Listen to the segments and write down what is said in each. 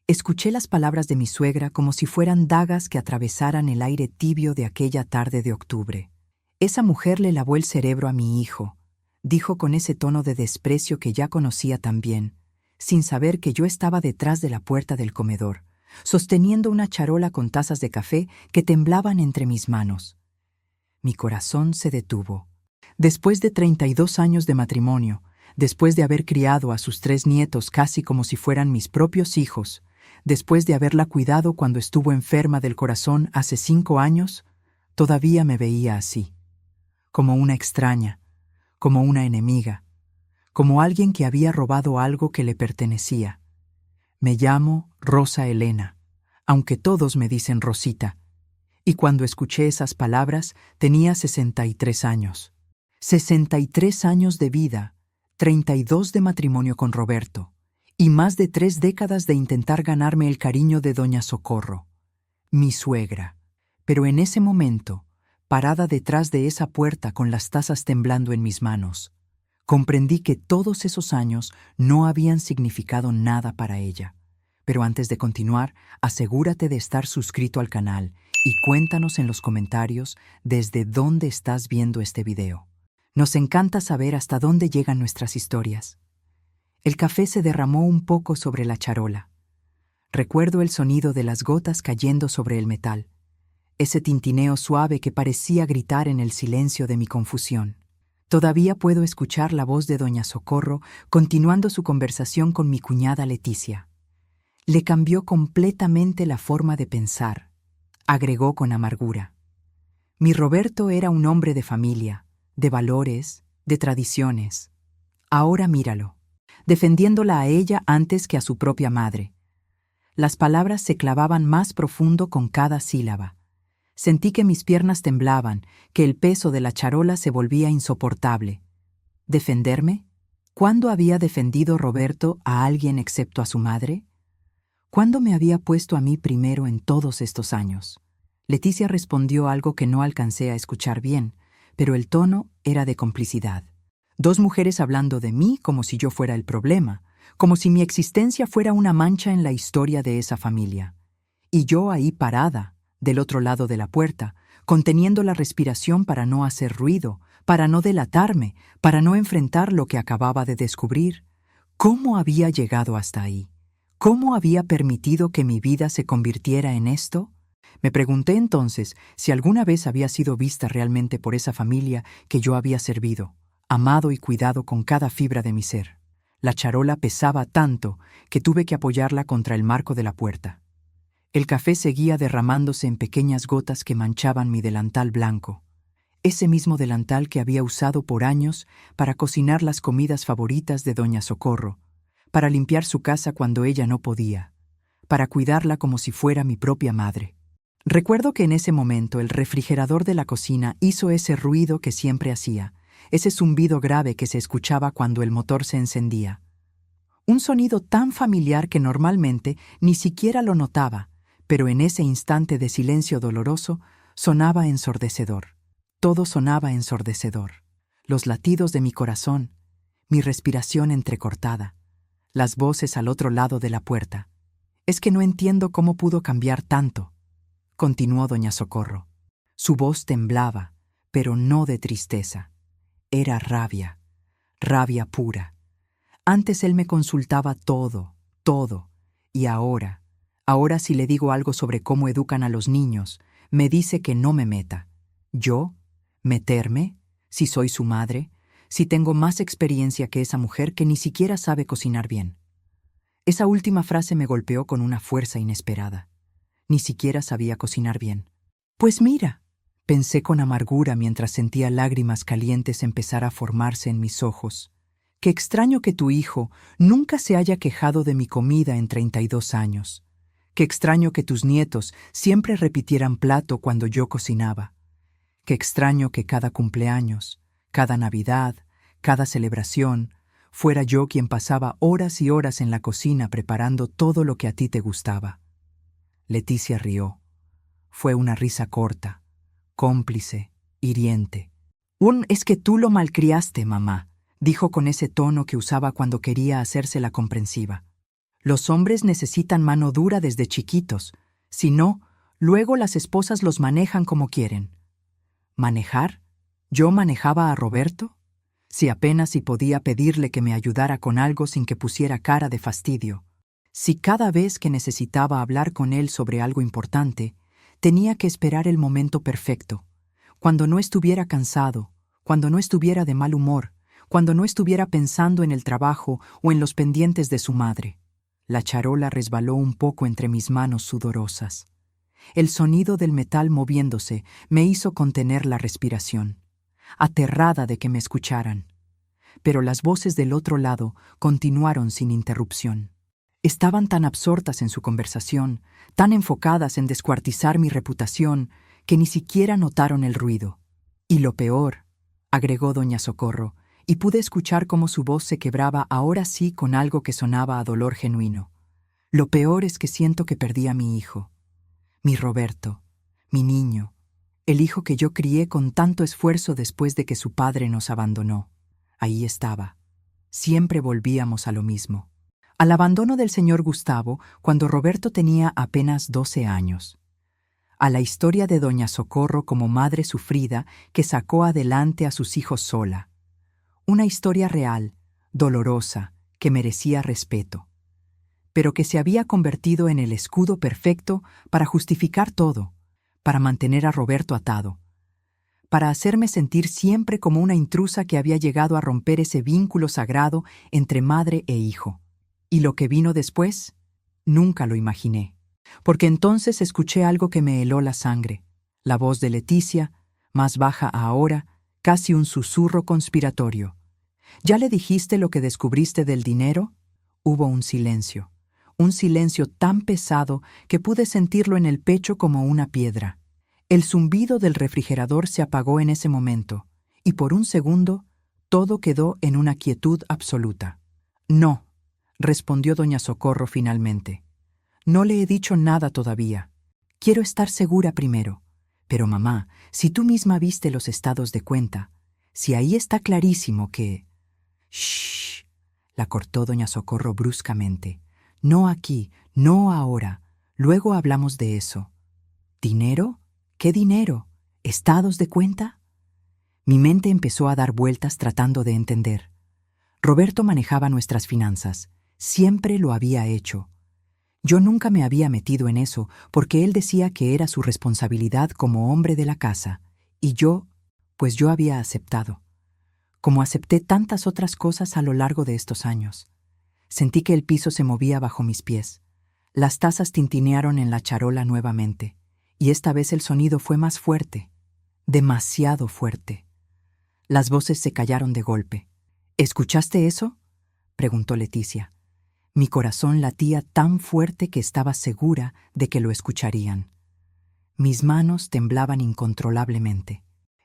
Escuché las palabras de mi suegra como si fueran dagas que atravesaran el aire tibio de aquella tarde de octubre. Esa mujer le lavó el cerebro a mi hijo, dijo con ese tono de desprecio que ya conocía tan bien, sin saber que yo estaba detrás de la puerta del comedor, sosteniendo una charola con tazas de café que temblaban entre mis manos. Mi corazón se detuvo. Después de 32 años de matrimonio, después de haber criado a sus 3 nietos casi como si fueran mis propios hijos, después de haberla cuidado cuando estuvo enferma del corazón hace 5 años, todavía me veía así, como una extraña, como una enemiga, como alguien que había robado algo que le pertenecía. Me llamo Rosa Elena, aunque todos me dicen Rosita, y cuando escuché esas palabras tenía 63 años. 63 años de vida, 32 de matrimonio con Roberto, y más de 3 décadas de intentar ganarme el cariño de doña Socorro, mi suegra. Pero en ese momento, parada detrás de esa puerta con las tazas temblando en mis manos, comprendí que todos esos años no habían significado nada para ella. Pero antes de continuar, asegúrate de estar suscrito al canal y cuéntanos en los comentarios desde dónde estás viendo este video. Nos encanta saber hasta dónde llegan nuestras historias. El café se derramó un poco sobre la charola. Recuerdo el sonido de las gotas cayendo sobre el metal, ese tintineo suave que parecía gritar en el silencio de mi confusión. Todavía puedo escuchar la voz de doña Socorro continuando su conversación con mi cuñada Leticia. Le cambió completamente la forma de pensar, agregó con amargura. Mi Roberto era un hombre de familia, de valores, de tradiciones. Ahora míralo, defendiéndola a ella antes que a su propia madre. Las palabras se clavaban más profundo con cada sílaba. Sentí que mis piernas temblaban, que el peso de la charola se volvía insoportable. ¿Defenderme? ¿Cuándo había defendido Roberto a alguien excepto a su madre? ¿Cuándo me había puesto a mí primero en todos estos años? Leticia respondió algo que no alcancé a escuchar bien, pero el tono era de complicidad. 2 mujeres hablando de mí como si yo fuera el problema, como si mi existencia fuera una mancha en la historia de esa familia. Y yo ahí parada, del otro lado de la puerta, conteniendo la respiración para no hacer ruido, para no delatarme, para no enfrentar lo que acababa de descubrir. ¿Cómo había llegado hasta ahí? ¿Cómo había permitido que mi vida se convirtiera en esto? Me pregunté entonces si alguna vez había sido vista realmente por esa familia que yo había servido, amado y cuidado con cada fibra de mi ser. La charola pesaba tanto que tuve que apoyarla contra el marco de la puerta. El café seguía derramándose en pequeñas gotas que manchaban mi delantal blanco, ese mismo delantal que había usado por años para cocinar las comidas favoritas de doña Socorro, para limpiar su casa cuando ella no podía, para cuidarla como si fuera mi propia madre. Recuerdo que en ese momento el refrigerador de la cocina hizo ese ruido que siempre hacía, ese zumbido grave que se escuchaba cuando el motor se encendía. Un sonido tan familiar que normalmente ni siquiera lo notaba, pero en ese instante de silencio doloroso sonaba ensordecedor. Todo sonaba ensordecedor. Los latidos de mi corazón, mi respiración entrecortada, las voces al otro lado de la puerta. Es que no entiendo cómo pudo cambiar tanto, continuó doña Socorro. Su voz temblaba, pero no de tristeza. Era rabia, rabia pura. Antes él me consultaba todo, y ahora si le digo algo sobre cómo educan a los niños, me dice que no me meta. ¿Yo? ¿Meterme? Si soy su madre, si tengo más experiencia que esa mujer que ni siquiera sabe cocinar bien. Esa última frase me golpeó con una fuerza inesperada. Ni siquiera sabía cocinar bien. Pues mira, pensé con amargura mientras sentía lágrimas calientes empezar a formarse en mis ojos. Qué extraño que tu hijo nunca se haya quejado de mi comida en 32 años. Qué extraño que tus nietos siempre repitieran plato cuando yo cocinaba. Qué extraño que cada cumpleaños, cada Navidad, cada celebración, fuera yo quien pasaba horas y horas en la cocina preparando todo lo que a ti te gustaba. Leticia rió. Fue una risa corta, cómplice, hiriente. Es que tú lo malcriaste, mamá, dijo con ese tono que usaba cuando quería hacérsela comprensiva. Los hombres necesitan mano dura desde chiquitos. Si no, luego las esposas los manejan como quieren. ¿Manejar? ¿Yo manejaba a Roberto? Si apenas si podía pedirle que me ayudara con algo sin que pusiera cara de fastidio. Si cada vez que necesitaba hablar con él sobre algo importante, tenía que esperar el momento perfecto, cuando no estuviera cansado, cuando no estuviera de mal humor, cuando no estuviera pensando en el trabajo o en los pendientes de su madre. La charola resbaló un poco entre mis manos sudorosas. El sonido del metal moviéndose me hizo contener la respiración, aterrada de que me escucharan. Pero las voces del otro lado continuaron sin interrupción. Estaban tan absortas en su conversación, tan enfocadas en descuartizar mi reputación, que ni siquiera notaron el ruido. Y lo peor, agregó doña Socorro, y pude escuchar cómo su voz se quebraba ahora sí con algo que sonaba a dolor genuino. Lo peor es que siento que perdí a mi hijo. Mi Roberto, mi niño, el hijo que yo crié con tanto esfuerzo después de que su padre nos abandonó. Ahí estaba. Siempre volvíamos a lo mismo. Al abandono del señor Gustavo cuando Roberto tenía apenas 12 años. A la historia de doña Socorro como madre sufrida que sacó adelante a sus hijos sola. Una historia real, dolorosa, que merecía respeto, pero que se había convertido en el escudo perfecto para justificar todo, para mantener a Roberto atado, para hacerme sentir siempre como una intrusa que había llegado a romper ese vínculo sagrado entre madre e hijo. ¿Y lo que vino después? Nunca lo imaginé, porque entonces escuché algo que me heló la sangre, la voz de Leticia, más baja ahora, casi un susurro conspiratorio. ¿Ya le dijiste lo que descubriste del dinero? Hubo un silencio tan pesado que pude sentirlo en el pecho como una piedra. El zumbido del refrigerador se apagó en ese momento, y por un segundo todo quedó en una quietud absoluta. No, respondió doña Socorro finalmente. No le he dicho nada todavía. Quiero estar segura primero. Pero mamá, si tú misma viste los estados de cuenta, si ahí está clarísimo que... Shh, la cortó doña Socorro bruscamente. No aquí, no ahora. Luego hablamos de eso. ¿Dinero? ¿Qué dinero? ¿Estados de cuenta? Mi mente empezó a dar vueltas tratando de entender. Roberto manejaba nuestras finanzas. Siempre lo había hecho. Yo nunca me había metido en eso porque él decía que era su responsabilidad como hombre de la casa, y pues yo había aceptado. Como acepté tantas otras cosas a lo largo de estos años. Sentí que el piso se movía bajo mis pies. Las tazas tintinearon en la charola nuevamente, y esta vez el sonido fue más fuerte, demasiado fuerte. Las voces se callaron de golpe. ¿Escuchaste eso?, preguntó Leticia. Mi corazón latía tan fuerte que estaba segura de que lo escucharían. Mis manos temblaban incontrolablemente.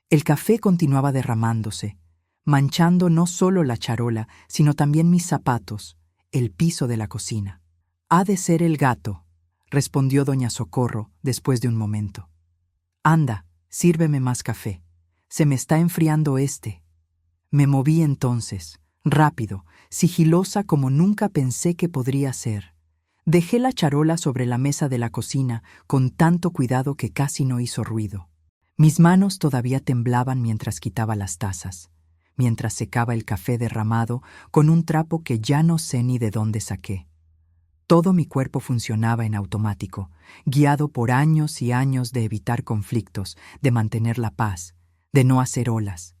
El café continuaba derramándose, manchando no solo la charola, sino también mis zapatos, el piso de la cocina. «Ha de ser el gato», respondió doña Socorro después de un momento. «Anda, sírveme más café. Se me está enfriando este». Me moví entonces, rápido, sigilosa como nunca pensé que podría ser. Dejé la charola sobre la mesa de la cocina con tanto cuidado que casi no hizo ruido. Mis manos todavía temblaban mientras quitaba las tazas, mientras secaba el café derramado con un trapo que ya no sé ni de dónde saqué. Todo mi cuerpo funcionaba en automático, guiado por años y años de evitar conflictos, de mantener la paz, de no hacer olas.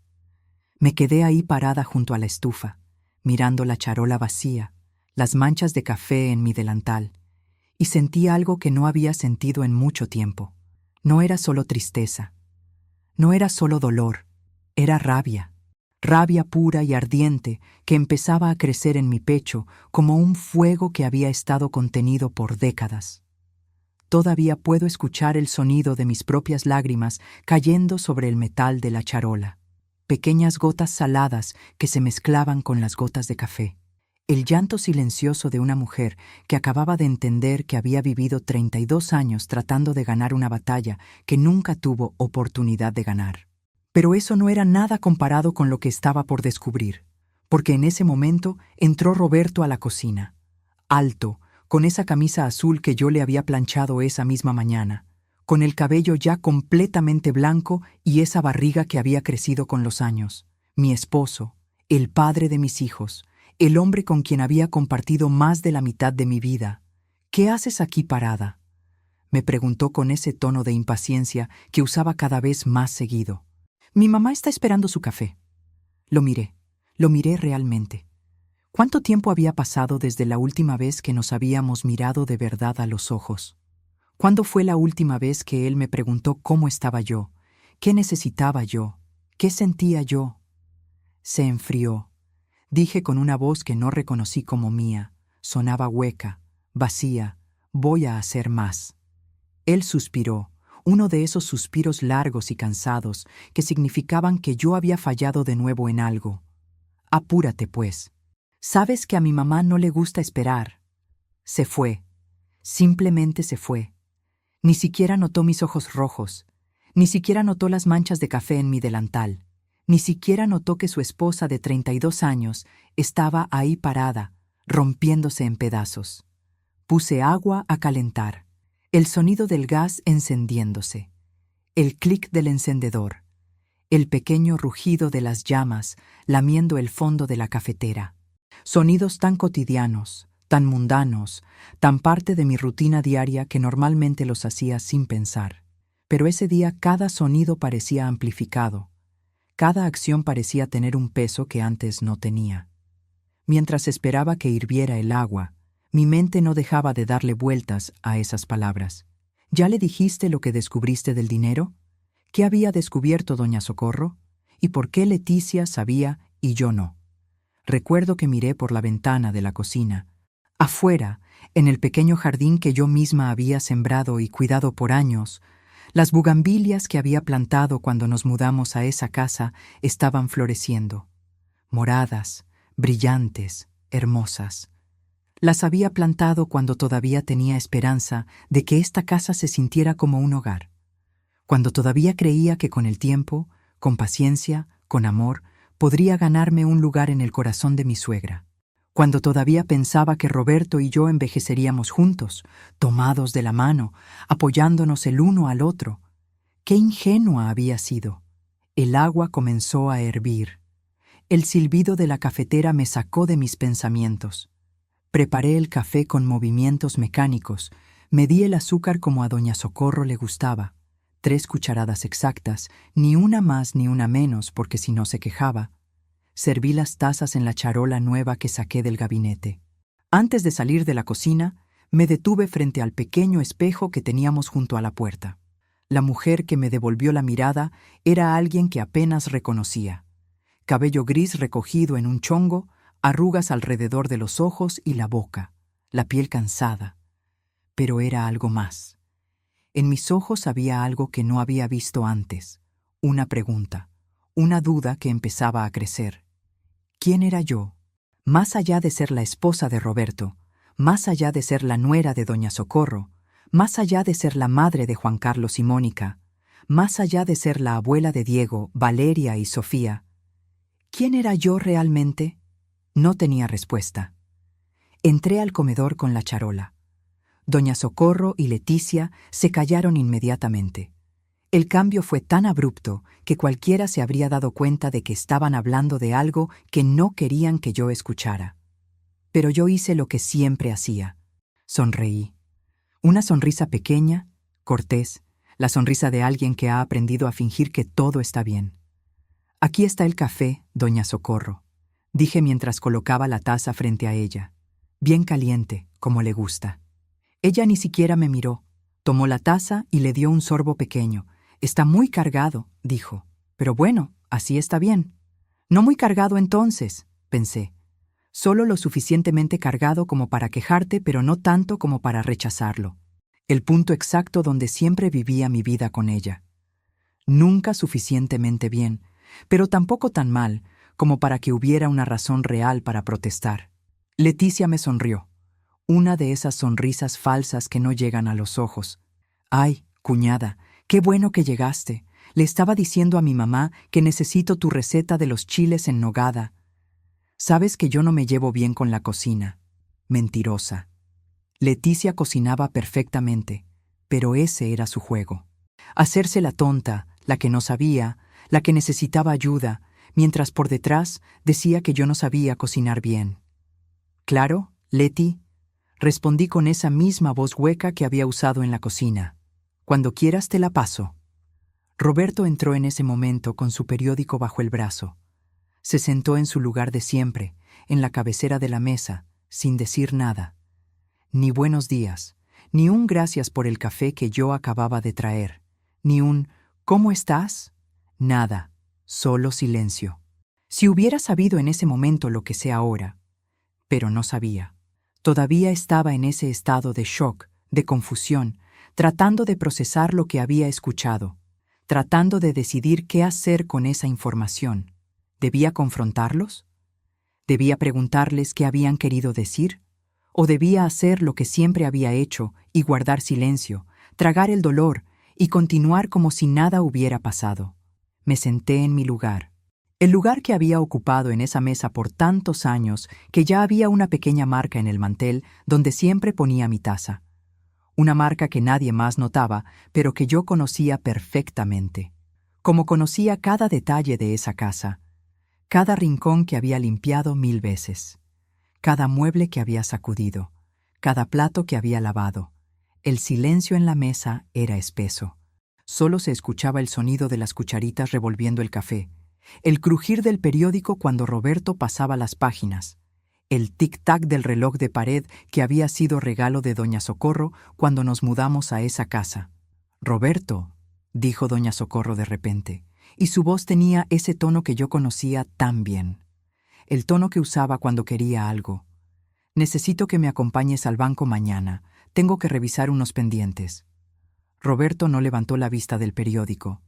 Me quedé ahí parada junto a la estufa, mirando la charola vacía, las manchas de café en mi delantal, y sentí algo que no había sentido en mucho tiempo. No era solo tristeza, no era solo dolor, era rabia. Rabia pura y ardiente que empezaba a crecer en mi pecho como un fuego que había estado contenido por décadas. Todavía puedo escuchar el sonido de mis propias lágrimas cayendo sobre el metal de la charola, pequeñas gotas saladas que se mezclaban con las gotas de café. El llanto silencioso de una mujer que acababa de entender que había vivido 32 años tratando de ganar una batalla que nunca tuvo oportunidad de ganar. Pero eso no era nada comparado con lo que estaba por descubrir, porque en ese momento entró Roberto a la cocina, alto, con esa camisa azul que yo le había planchado esa misma mañana, con el cabello ya completamente blanco y esa barriga que había crecido con los años. Mi esposo, el padre de mis hijos, el hombre con quien había compartido más de la mitad de mi vida. «¿Qué haces aquí parada?», me preguntó con ese tono de impaciencia que usaba cada vez más seguido. «Mi mamá está esperando su café». Lo miré realmente. ¿Cuánto tiempo había pasado desde la última vez que nos habíamos mirado de verdad a los ojos? ¿Cuándo fue la última vez que él me preguntó cómo estaba yo, qué necesitaba yo, qué sentía yo? Se enfrió. Dije con una voz que no reconocí como mía. Sonaba hueca, vacía. «Voy a hacer más». Él suspiró, uno de esos suspiros largos y cansados que significaban que yo había fallado de nuevo en algo. «Apúrate, pues. Sabes que a mi mamá no le gusta esperar». Se fue. Simplemente se fue. Ni siquiera notó mis ojos rojos. Ni siquiera notó las manchas de café en mi delantal. Ni siquiera notó que su esposa de 32 años estaba ahí parada, rompiéndose en pedazos. Puse agua a calentar. El sonido del gas encendiéndose. El clic del encendedor. El pequeño rugido de las llamas lamiendo el fondo de la cafetera. Sonidos tan cotidianos, tan mundanos, tan parte de mi rutina diaria que normalmente los hacía sin pensar. Pero ese día cada sonido parecía amplificado. Cada acción parecía tener un peso que antes no tenía. Mientras esperaba que hirviera el agua, mi mente no dejaba de darle vueltas a esas palabras. «¿Ya le dijiste lo que descubriste del dinero? ¿Qué había descubierto doña Socorro? ¿Y por qué Leticia sabía y yo no?» Recuerdo que miré por la ventana de la cocina. Afuera, en el pequeño jardín que yo misma había sembrado y cuidado por años, las bugambilias que había plantado cuando nos mudamos a esa casa estaban floreciendo. Moradas, brillantes, hermosas. Las había plantado cuando todavía tenía esperanza de que esta casa se sintiera como un hogar. Cuando todavía creía que con el tiempo, con paciencia, con amor, podría ganarme un lugar en el corazón de mi suegra. Cuando todavía pensaba que Roberto y yo envejeceríamos juntos, tomados de la mano, apoyándonos el uno al otro. ¡Qué ingenua había sido! El agua comenzó a hervir. El silbido de la cafetera me sacó de mis pensamientos. Preparé el café con movimientos mecánicos, medí el azúcar como a doña Socorro le gustaba. 3 cucharadas exactas, ni una más ni una menos porque si no se quejaba. Serví las tazas en la charola nueva que saqué del gabinete. Antes de salir de la cocina, me detuve frente al pequeño espejo que teníamos junto a la puerta. La mujer que me devolvió la mirada era alguien que apenas reconocía. Cabello gris recogido en un chongo, arrugas alrededor de los ojos y la boca, la piel cansada. Pero era algo más. En mis ojos había algo que no había visto antes, una pregunta, una duda que empezaba a crecer. ¿Quién era yo? Más allá de ser la esposa de Roberto, más allá de ser la nuera de doña Socorro, más allá de ser la madre de Juan Carlos y Mónica, más allá de ser la abuela de Diego, Valeria y Sofía. ¿Quién era yo realmente? No tenía respuesta. Entré al comedor con la charola. Doña Socorro y Leticia se callaron inmediatamente. El cambio fue tan abrupto que cualquiera se habría dado cuenta de que estaban hablando de algo que no querían que yo escuchara. Pero yo hice lo que siempre hacía. Sonreí. Una sonrisa pequeña, cortés, la sonrisa de alguien que ha aprendido a fingir que todo está bien. «Aquí está el café, doña Socorro», dije mientras colocaba la taza frente a ella. «Bien caliente, como le gusta». Ella ni siquiera me miró. Tomó la taza y le dio un sorbo pequeño. «Está muy cargado», dijo. «Pero bueno, así está bien». «No muy cargado entonces», pensé. «Solo lo suficientemente cargado como para quejarte, pero no tanto como para rechazarlo». El punto exacto donde siempre vivía mi vida con ella. Nunca suficientemente bien, pero tampoco tan mal como para que hubiera una razón real para protestar. Leticia me sonrió. Una de esas sonrisas falsas que no llegan a los ojos. «Ay, cuñada, qué bueno que llegaste. Le estaba diciendo a mi mamá que necesito tu receta de los chiles en nogada. Sabes que yo no me llevo bien con la cocina». Mentirosa. Leticia cocinaba perfectamente, pero ese era su juego. Hacerse la tonta, la que no sabía, la que necesitaba ayuda, mientras por detrás decía que yo no sabía cocinar bien. «Claro, Leti», respondí con esa misma voz hueca que había usado en la cocina. «Cuando quieras te la paso». Roberto entró en ese momento con su periódico bajo el brazo. Se sentó en su lugar de siempre, en la cabecera de la mesa, sin decir nada. Ni buenos días, ni un gracias por el café que yo acababa de traer, ni un ¿cómo estás? Nada, solo silencio. Si hubiera sabido en ese momento lo que sé ahora, pero no sabía. Todavía estaba en ese estado de shock, de confusión, tratando de procesar lo que había escuchado, tratando de decidir qué hacer con esa información. ¿Debía confrontarlos? ¿Debía preguntarles qué habían querido decir? ¿O debía hacer lo que siempre había hecho y guardar silencio, tragar el dolor y continuar como si nada hubiera pasado? Me senté en mi lugar. El lugar que había ocupado en esa mesa por tantos años que ya había una pequeña marca en el mantel donde siempre ponía mi taza. Una marca que nadie más notaba, pero que yo conocía perfectamente. Como conocía cada detalle de esa casa, cada rincón que había limpiado 1000 veces, cada mueble que había sacudido, cada plato que había lavado. El silencio en la mesa era espeso. Solo se escuchaba el sonido de las cucharitas revolviendo el café, el crujir del periódico cuando Roberto pasaba las páginas, el tic-tac del reloj de pared que había sido regalo de doña Socorro cuando nos mudamos a esa casa. «Roberto», dijo doña Socorro de repente, y su voz tenía ese tono que yo conocía tan bien. El tono que usaba cuando quería algo. «Necesito que me acompañes al banco mañana. Tengo que revisar unos pendientes». Roberto no levantó la vista del periódico.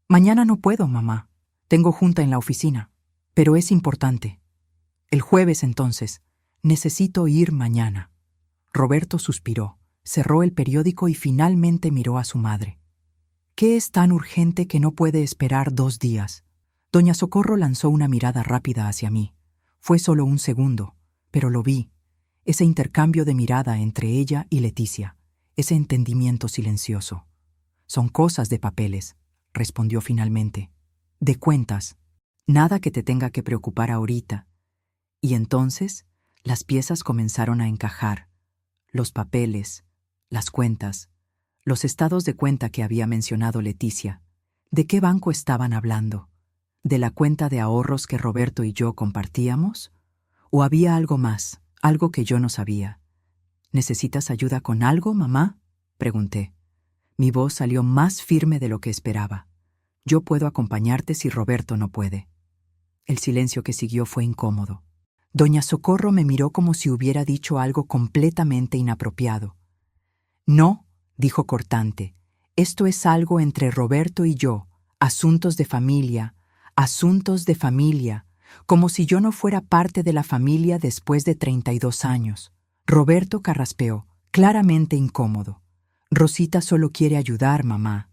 «Mañana no puedo, mamá. Tengo junta en la oficina. Pero es importante. El jueves, entonces. Necesito ir mañana». Roberto suspiró, cerró el periódico y finalmente miró a su madre. «¿Qué es tan urgente que no puede esperar 2 días?» Doña Socorro lanzó una mirada rápida hacia mí. Fue solo un segundo, pero lo vi. Ese intercambio de mirada entre ella y Leticia, ese entendimiento silencioso. «Son cosas de papeles», respondió finalmente. «De cuentas. Nada que te tenga que preocupar ahorita». Y entonces las piezas comenzaron a encajar. Los papeles, las cuentas, los estados de cuenta que había mencionado Leticia. ¿De qué banco estaban hablando? ¿De la cuenta de ahorros que Roberto y yo compartíamos? ¿O había algo más, algo que yo no sabía? «¿Necesitas ayuda con algo, mamá?», pregunté. Mi voz salió más firme de lo que esperaba. «Yo puedo acompañarte si Roberto no puede». El silencio que siguió fue incómodo. Doña Socorro me miró como si hubiera dicho algo completamente inapropiado. «No», dijo cortante, «esto es algo entre Roberto y yo, asuntos de familia, como si yo no fuera parte de la familia después de 32 años. Roberto carraspeó, claramente incómodo. «Rosita solo quiere ayudar, mamá».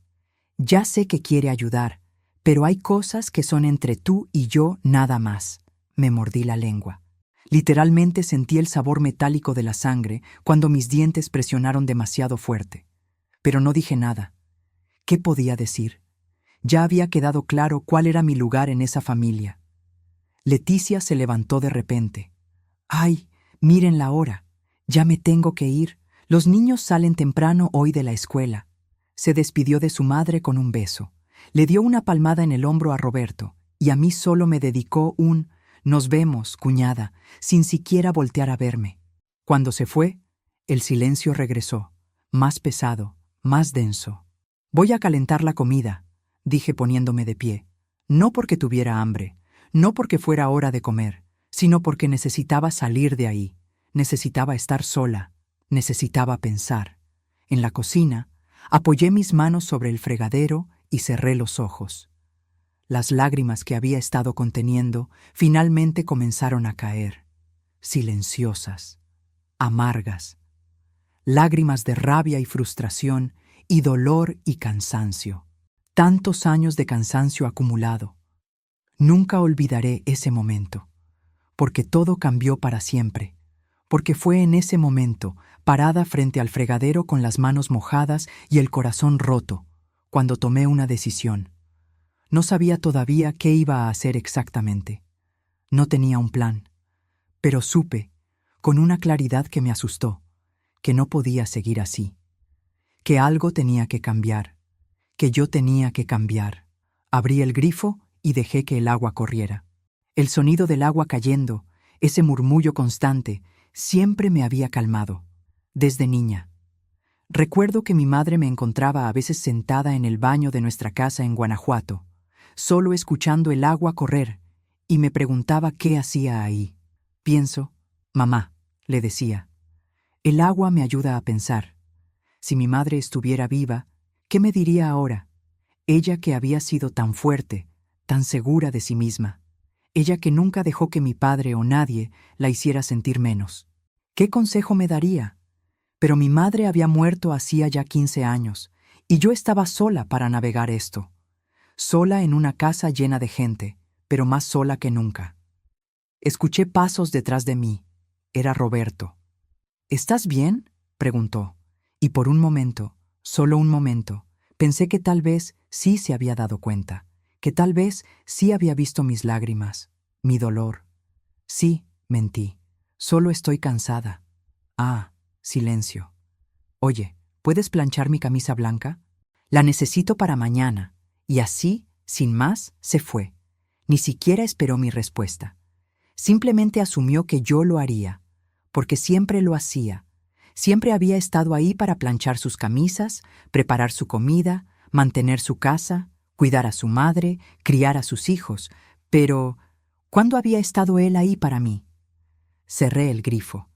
«Ya sé que quiere ayudar, pero hay cosas que son entre tú y yo nada más». Me mordí la lengua. Literalmente sentí el sabor metálico de la sangre cuando mis dientes presionaron demasiado fuerte. Pero no dije nada. ¿Qué podía decir? Ya había quedado claro cuál era mi lugar en esa familia. Leticia se levantó de repente. «Ay, miren la hora. Ya me tengo que ir. Los niños salen temprano hoy de la escuela». Se despidió de su madre con un beso. Le dio una palmada en el hombro a Roberto, y a mí solo me dedicó un «Nos vemos, cuñada», sin siquiera voltear a verme. Cuando se fue, el silencio regresó, más pesado, más denso. «Voy a calentar la comida», dije poniéndome de pie. No porque tuviera hambre, no porque fuera hora de comer, sino porque necesitaba salir de ahí, necesitaba estar sola, necesitaba pensar. En la cocina, apoyé mis manos sobre el fregadero y cerré los ojos. Las lágrimas que había estado conteniendo finalmente comenzaron a caer, silenciosas, amargas. Lágrimas de rabia y frustración y dolor y cansancio. Tantos años de cansancio acumulado. Nunca olvidaré ese momento, porque todo cambió para siempre, porque fue en ese momento, parada frente al fregadero con las manos mojadas y el corazón roto, cuando tomé una decisión. No sabía todavía qué iba a hacer exactamente. No tenía un plan, pero supe, con una claridad que me asustó, que no podía seguir así, que algo tenía que cambiar, que yo tenía que cambiar. Abrí el grifo y dejé que el agua corriera. El sonido del agua cayendo, ese murmullo constante, siempre me había calmado, desde niña. Recuerdo que mi madre me encontraba a veces sentada en el baño de nuestra casa en Guanajuato, solo escuchando el agua correr, y me preguntaba qué hacía ahí. Pienso, mamá, le decía, el agua me ayuda a pensar. Si mi madre estuviera viva, ¿qué me diría ahora? Ella que había sido tan fuerte, tan segura de sí misma. Ella que nunca dejó que mi padre o nadie la hiciera sentir menos. ¿Qué consejo me daría? Pero mi madre había muerto hacía ya 15 años, y yo estaba sola para navegar esto. Sola en una casa llena de gente, pero más sola que nunca. Escuché pasos detrás de mí. Era Roberto. ¿Estás bien?, preguntó, y por un momento, solo un momento, pensé que tal vez sí se había dado cuenta, que tal vez sí había visto mis lágrimas, mi dolor. Sí, mentí. Solo estoy cansada. Ah, silencio. Oye, ¿puedes planchar mi camisa blanca? La necesito para mañana. Y así, sin más, se fue. Ni siquiera esperó mi respuesta. Simplemente asumió que yo lo haría, porque siempre lo hacía. Siempre había estado ahí para planchar sus camisas, preparar su comida, mantener su casa, cuidar a su madre, criar a sus hijos. Pero, ¿cuándo había estado él ahí para mí? Cerré el grifo.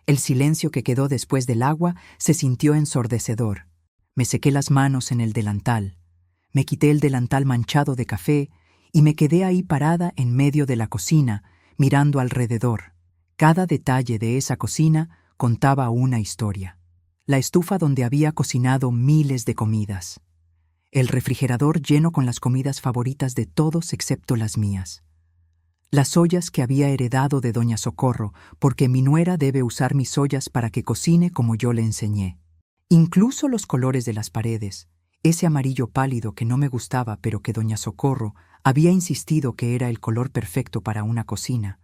El silencio que quedó después del agua se sintió ensordecedor. Me sequé las manos en el delantal. Me quité el delantal manchado de café y me quedé ahí parada en medio de la cocina, mirando alrededor. Cada detalle de esa cocina contaba una historia. La estufa donde había cocinado miles de comidas. El refrigerador lleno con las comidas favoritas de todos excepto las mías. Las ollas que había heredado de doña Socorro, porque mi nuera debe usar mis ollas para que cocine como yo le enseñé. Incluso los colores de las paredes, ese amarillo pálido que no me gustaba pero que doña Socorro había insistido que era el color perfecto para una cocina,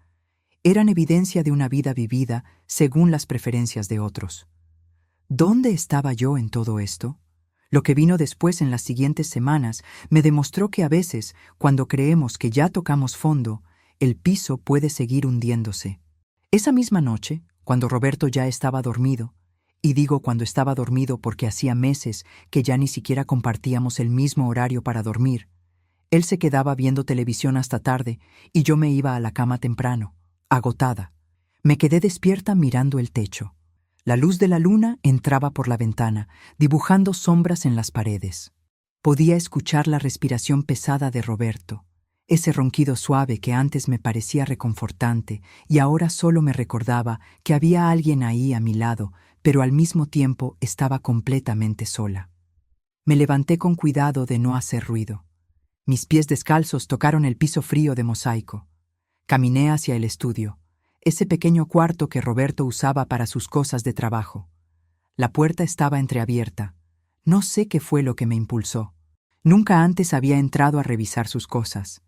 eran evidencia de una vida vivida según las preferencias de otros. ¿Dónde estaba yo en todo esto? Lo que vino después en las siguientes semanas me demostró que a veces, cuando creemos que ya tocamos fondo, el piso puede seguir hundiéndose. Esa misma noche, cuando Roberto ya estaba dormido, y digo cuando estaba dormido porque hacía meses que ya ni siquiera compartíamos el mismo horario para dormir, él se quedaba viendo televisión hasta tarde y yo me iba a la cama temprano, agotada. Me quedé despierta mirando el techo. La luz de la luna entraba por la ventana, dibujando sombras en las paredes. Podía escuchar la respiración pesada de Roberto, ese ronquido suave que antes me parecía reconfortante y ahora solo me recordaba que había alguien ahí a mi lado, pero al mismo tiempo estaba completamente sola. Me levanté con cuidado de no hacer ruido. Mis pies descalzos tocaron el piso frío de mosaico. Caminé hacia el estudio, ese pequeño cuarto que Roberto usaba para sus cosas de trabajo. La puerta estaba entreabierta. No sé qué fue lo que me impulsó. Nunca antes había entrado a revisar sus cosas.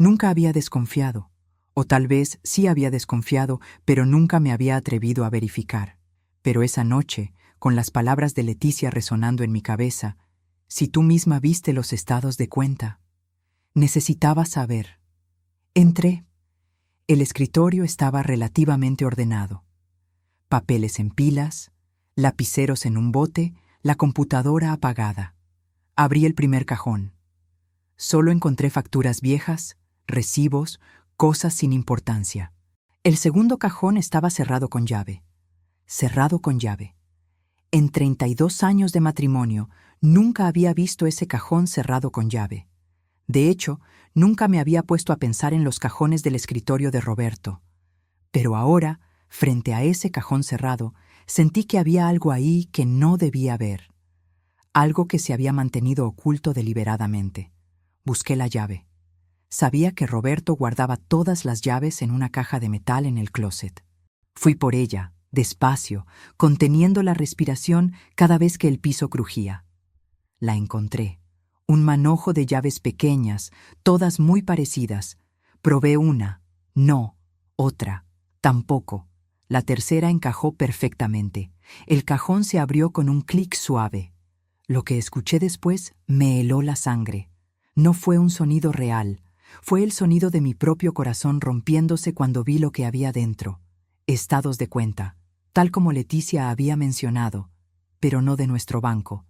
Nunca había desconfiado, o tal vez sí había desconfiado, pero nunca me había atrevido a verificar. Pero esa noche, con las palabras de Leticia resonando en mi cabeza, si tú misma viste los estados de cuenta, necesitaba saber. Entré. El escritorio estaba relativamente ordenado. Papeles en pilas, lapiceros en un bote, la computadora apagada. Abrí el primer cajón. Solo encontré facturas viejas, recibos, cosas sin importancia. El segundo cajón estaba cerrado con llave. Cerrado con llave. En 32 años de matrimonio, nunca había visto ese cajón cerrado con llave. De hecho, nunca me había puesto a pensar en los cajones del escritorio de Roberto. Pero ahora, frente a ese cajón cerrado, sentí que había algo ahí que no debía haber. Algo que se había mantenido oculto deliberadamente. Busqué la llave. Sabía que Roberto guardaba todas las llaves en una caja de metal en el closet. Fui por ella, despacio, conteniendo la respiración cada vez que el piso crujía. La encontré. Un manojo de llaves pequeñas, todas muy parecidas. Probé una, no, otra, tampoco. La tercera encajó perfectamente. El cajón se abrió con un clic suave. Lo que escuché después me heló la sangre. No fue un sonido real, fue el sonido de mi propio corazón rompiéndose cuando vi lo que había dentro. Estados de cuenta, tal como Leticia había mencionado, pero no de nuestro banco.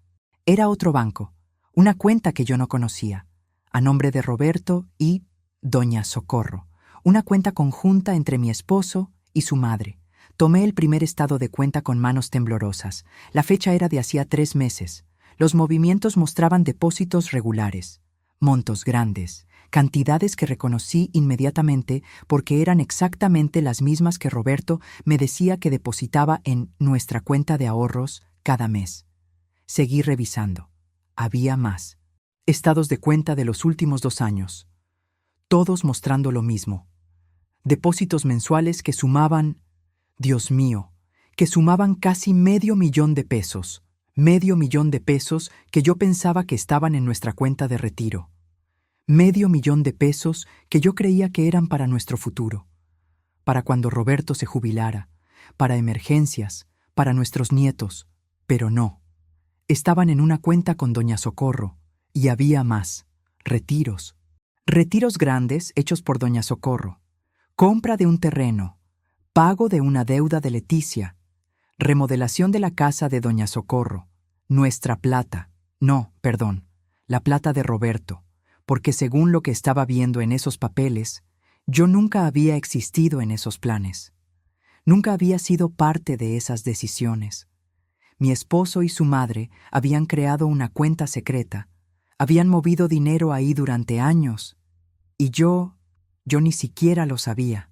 Era otro banco, una cuenta que yo no conocía, a nombre de Roberto y Doña Socorro, una cuenta conjunta entre mi esposo y su madre. Tomé el primer estado de cuenta con manos temblorosas. La fecha era de hacía 3 meses. Los movimientos mostraban depósitos regulares, montos grandes, cantidades que reconocí inmediatamente porque eran exactamente las mismas que Roberto me decía que depositaba en nuestra cuenta de ahorros cada mes. Seguí revisando. Había más. Estados de cuenta de los últimos 2 años. Todos mostrando lo mismo. Depósitos mensuales que sumaban, Dios mío, que sumaban casi $500,000. $500,000 que yo pensaba que estaban en nuestra cuenta de retiro. $500,000 que yo creía que eran para nuestro futuro. Para cuando Roberto se jubilara, para emergencias, para nuestros nietos. Pero no. Estaban en una cuenta con Doña Socorro, y había más. Retiros. Retiros grandes hechos por Doña Socorro. Compra de un terreno. Pago de una deuda de Leticia. Remodelación de la casa de Doña Socorro. Nuestra plata. No, perdón. La plata de Roberto. Porque según lo que estaba viendo en esos papeles, yo nunca había existido en esos planes. Nunca había sido parte de esas decisiones. Mi esposo y su madre habían creado una cuenta secreta, habían movido dinero ahí durante años, y yo ni siquiera lo sabía.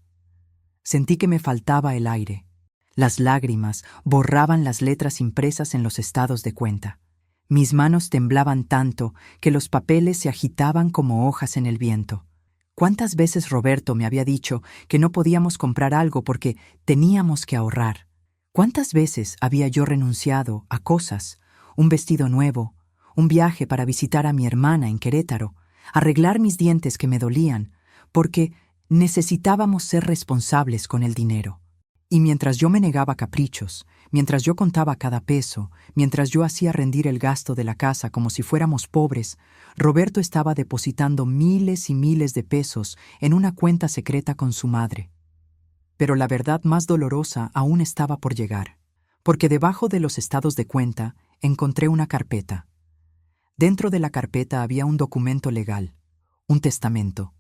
Sentí que me faltaba el aire. Las lágrimas borraban las letras impresas en los estados de cuenta. Mis manos temblaban tanto que los papeles se agitaban como hojas en el viento. ¿Cuántas veces Roberto me había dicho que no podíamos comprar algo porque teníamos que ahorrar? ¿Cuántas veces había yo renunciado a cosas, un vestido nuevo, un viaje para visitar a mi hermana en Querétaro, arreglar mis dientes que me dolían, porque necesitábamos ser responsables con el dinero? Y mientras yo me negaba caprichos, mientras yo contaba cada peso, mientras yo hacía rendir el gasto de la casa como si fuéramos pobres, Roberto estaba depositando miles y miles de pesos en una cuenta secreta con su madre. Pero la verdad más dolorosa aún estaba por llegar, porque debajo de los estados de cuenta encontré una carpeta. Dentro de la carpeta había un documento legal, un testamento.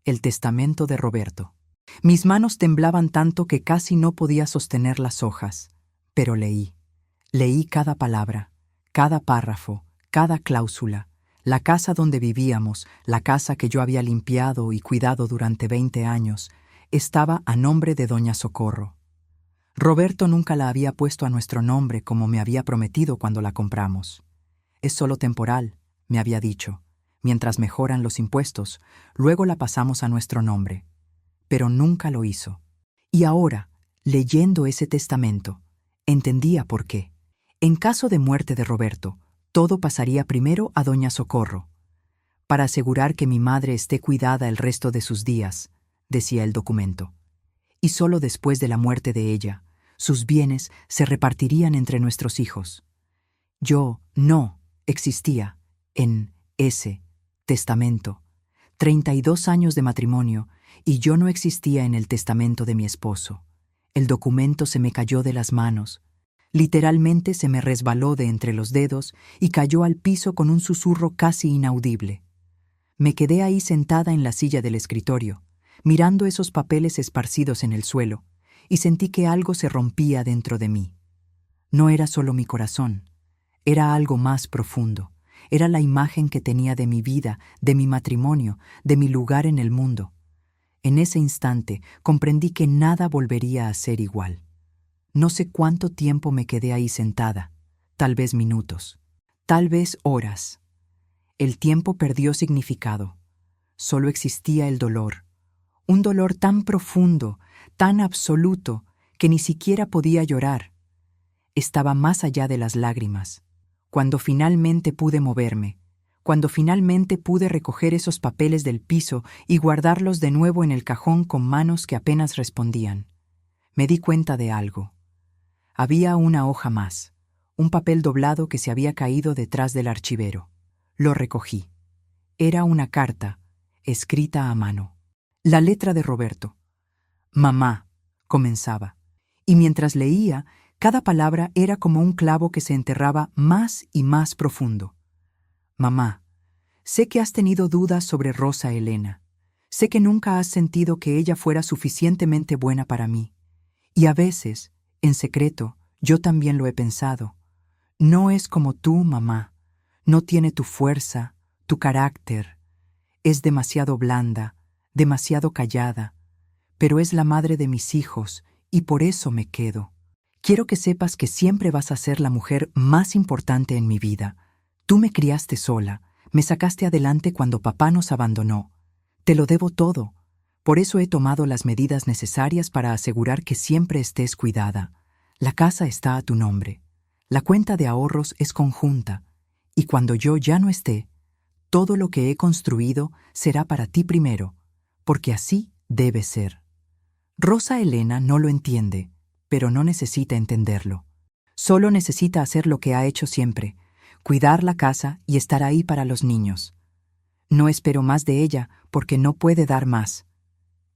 El testamento de Roberto. Mis manos temblaban tanto que casi no podía sostener las hojas, pero leí. Leí cada palabra, cada párrafo, cada cláusula. La casa donde vivíamos, la casa que yo había limpiado y cuidado durante 20 años, estaba a nombre de Doña Socorro. Roberto nunca la había puesto a nuestro nombre como me había prometido cuando la compramos. Es solo temporal, me había dicho. Mientras mejoran los impuestos, luego la pasamos a nuestro nombre. Pero nunca lo hizo. Y ahora, leyendo ese testamento, entendía por qué. En caso de muerte de Roberto, todo pasaría primero a Doña Socorro. Para asegurar que mi madre esté cuidada el resto de sus días, decía el documento. Y solo después de la muerte de ella, sus bienes se repartirían entre nuestros hijos. Yo no existía en ese testamento. 32 años de matrimonio y yo no existía en el testamento de mi esposo. El documento se me cayó de las manos. Literalmente se me resbaló de entre los dedos y cayó al piso con un susurro casi inaudible. Me quedé ahí sentada en la silla del escritorio, mirando esos papeles esparcidos en el suelo, y sentí que algo se rompía dentro de mí. No era solo mi corazón, era algo más profundo. Era la imagen que tenía de mi vida, de mi matrimonio, de mi lugar en el mundo. En ese instante comprendí que nada volvería a ser igual. No sé cuánto tiempo me quedé ahí sentada, tal vez minutos, tal vez horas. El tiempo perdió significado. Solo existía el dolor. Un dolor tan profundo, tan absoluto, que ni siquiera podía llorar. Estaba más allá de las lágrimas. Cuando finalmente pude moverme, cuando finalmente pude recoger esos papeles del piso y guardarlos de nuevo en el cajón con manos que apenas respondían, me di cuenta de algo. Había una hoja más, un papel doblado que se había caído detrás del archivero. Lo recogí. Era una carta, escrita a mano. La letra de Roberto. Mamá, comenzaba, y mientras leía, cada palabra era como un clavo que se enterraba más y más profundo. Mamá, sé que has tenido dudas sobre Rosa Elena. Sé que nunca has sentido que ella fuera suficientemente buena para mí. Y a veces, en secreto, yo también lo he pensado. No es como tú, mamá. No tiene tu fuerza, tu carácter. Es demasiado blanda, demasiado callada. Pero es la madre de mis hijos, y por eso me quedo. Quiero que sepas que siempre vas a ser la mujer más importante en mi vida. Tú me criaste sola, me sacaste adelante cuando papá nos abandonó. Te lo debo todo. Por eso he tomado las medidas necesarias para asegurar que siempre estés cuidada. La casa está a tu nombre. La cuenta de ahorros es conjunta. Y cuando yo ya no esté, todo lo que he construido será para ti primero, porque así debe ser. Rosa Elena no lo entiende, pero no necesita entenderlo. Solo necesita hacer lo que ha hecho siempre, cuidar la casa y estar ahí para los niños. No espero más de ella porque no puede dar más.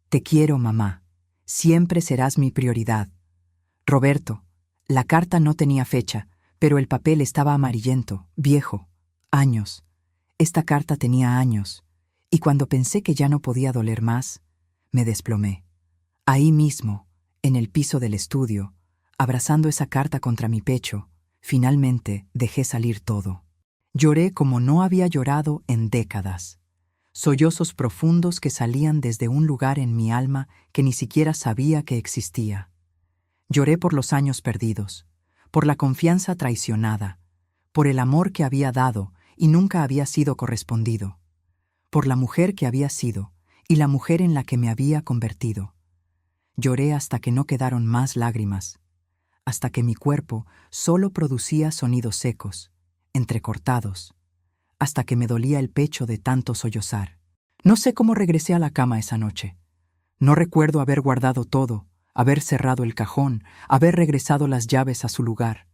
Te quiero, mamá. Siempre serás mi prioridad. Roberto, la carta no tenía fecha, pero el papel estaba amarillento, viejo, años. Esta carta tenía años, y cuando pensé que ya no podía doler más, me desplomé. Ahí mismo, en el piso del estudio, abrazando esa carta contra mi pecho, finalmente dejé salir todo. Lloré como no había llorado en décadas. Sollozos profundos que salían desde un lugar en mi alma que ni siquiera sabía que existía. Lloré por los años perdidos, por la confianza traicionada, por el amor que había dado y nunca había sido correspondido, por la mujer que había sido y la mujer en la que me había convertido. Lloré hasta que no quedaron más lágrimas, hasta que mi cuerpo solo producía sonidos secos, entrecortados, hasta que me dolía el pecho de tanto sollozar. No sé cómo regresé a la cama esa noche. No recuerdo haber guardado todo, haber cerrado el cajón, haber regresado las llaves a su lugar.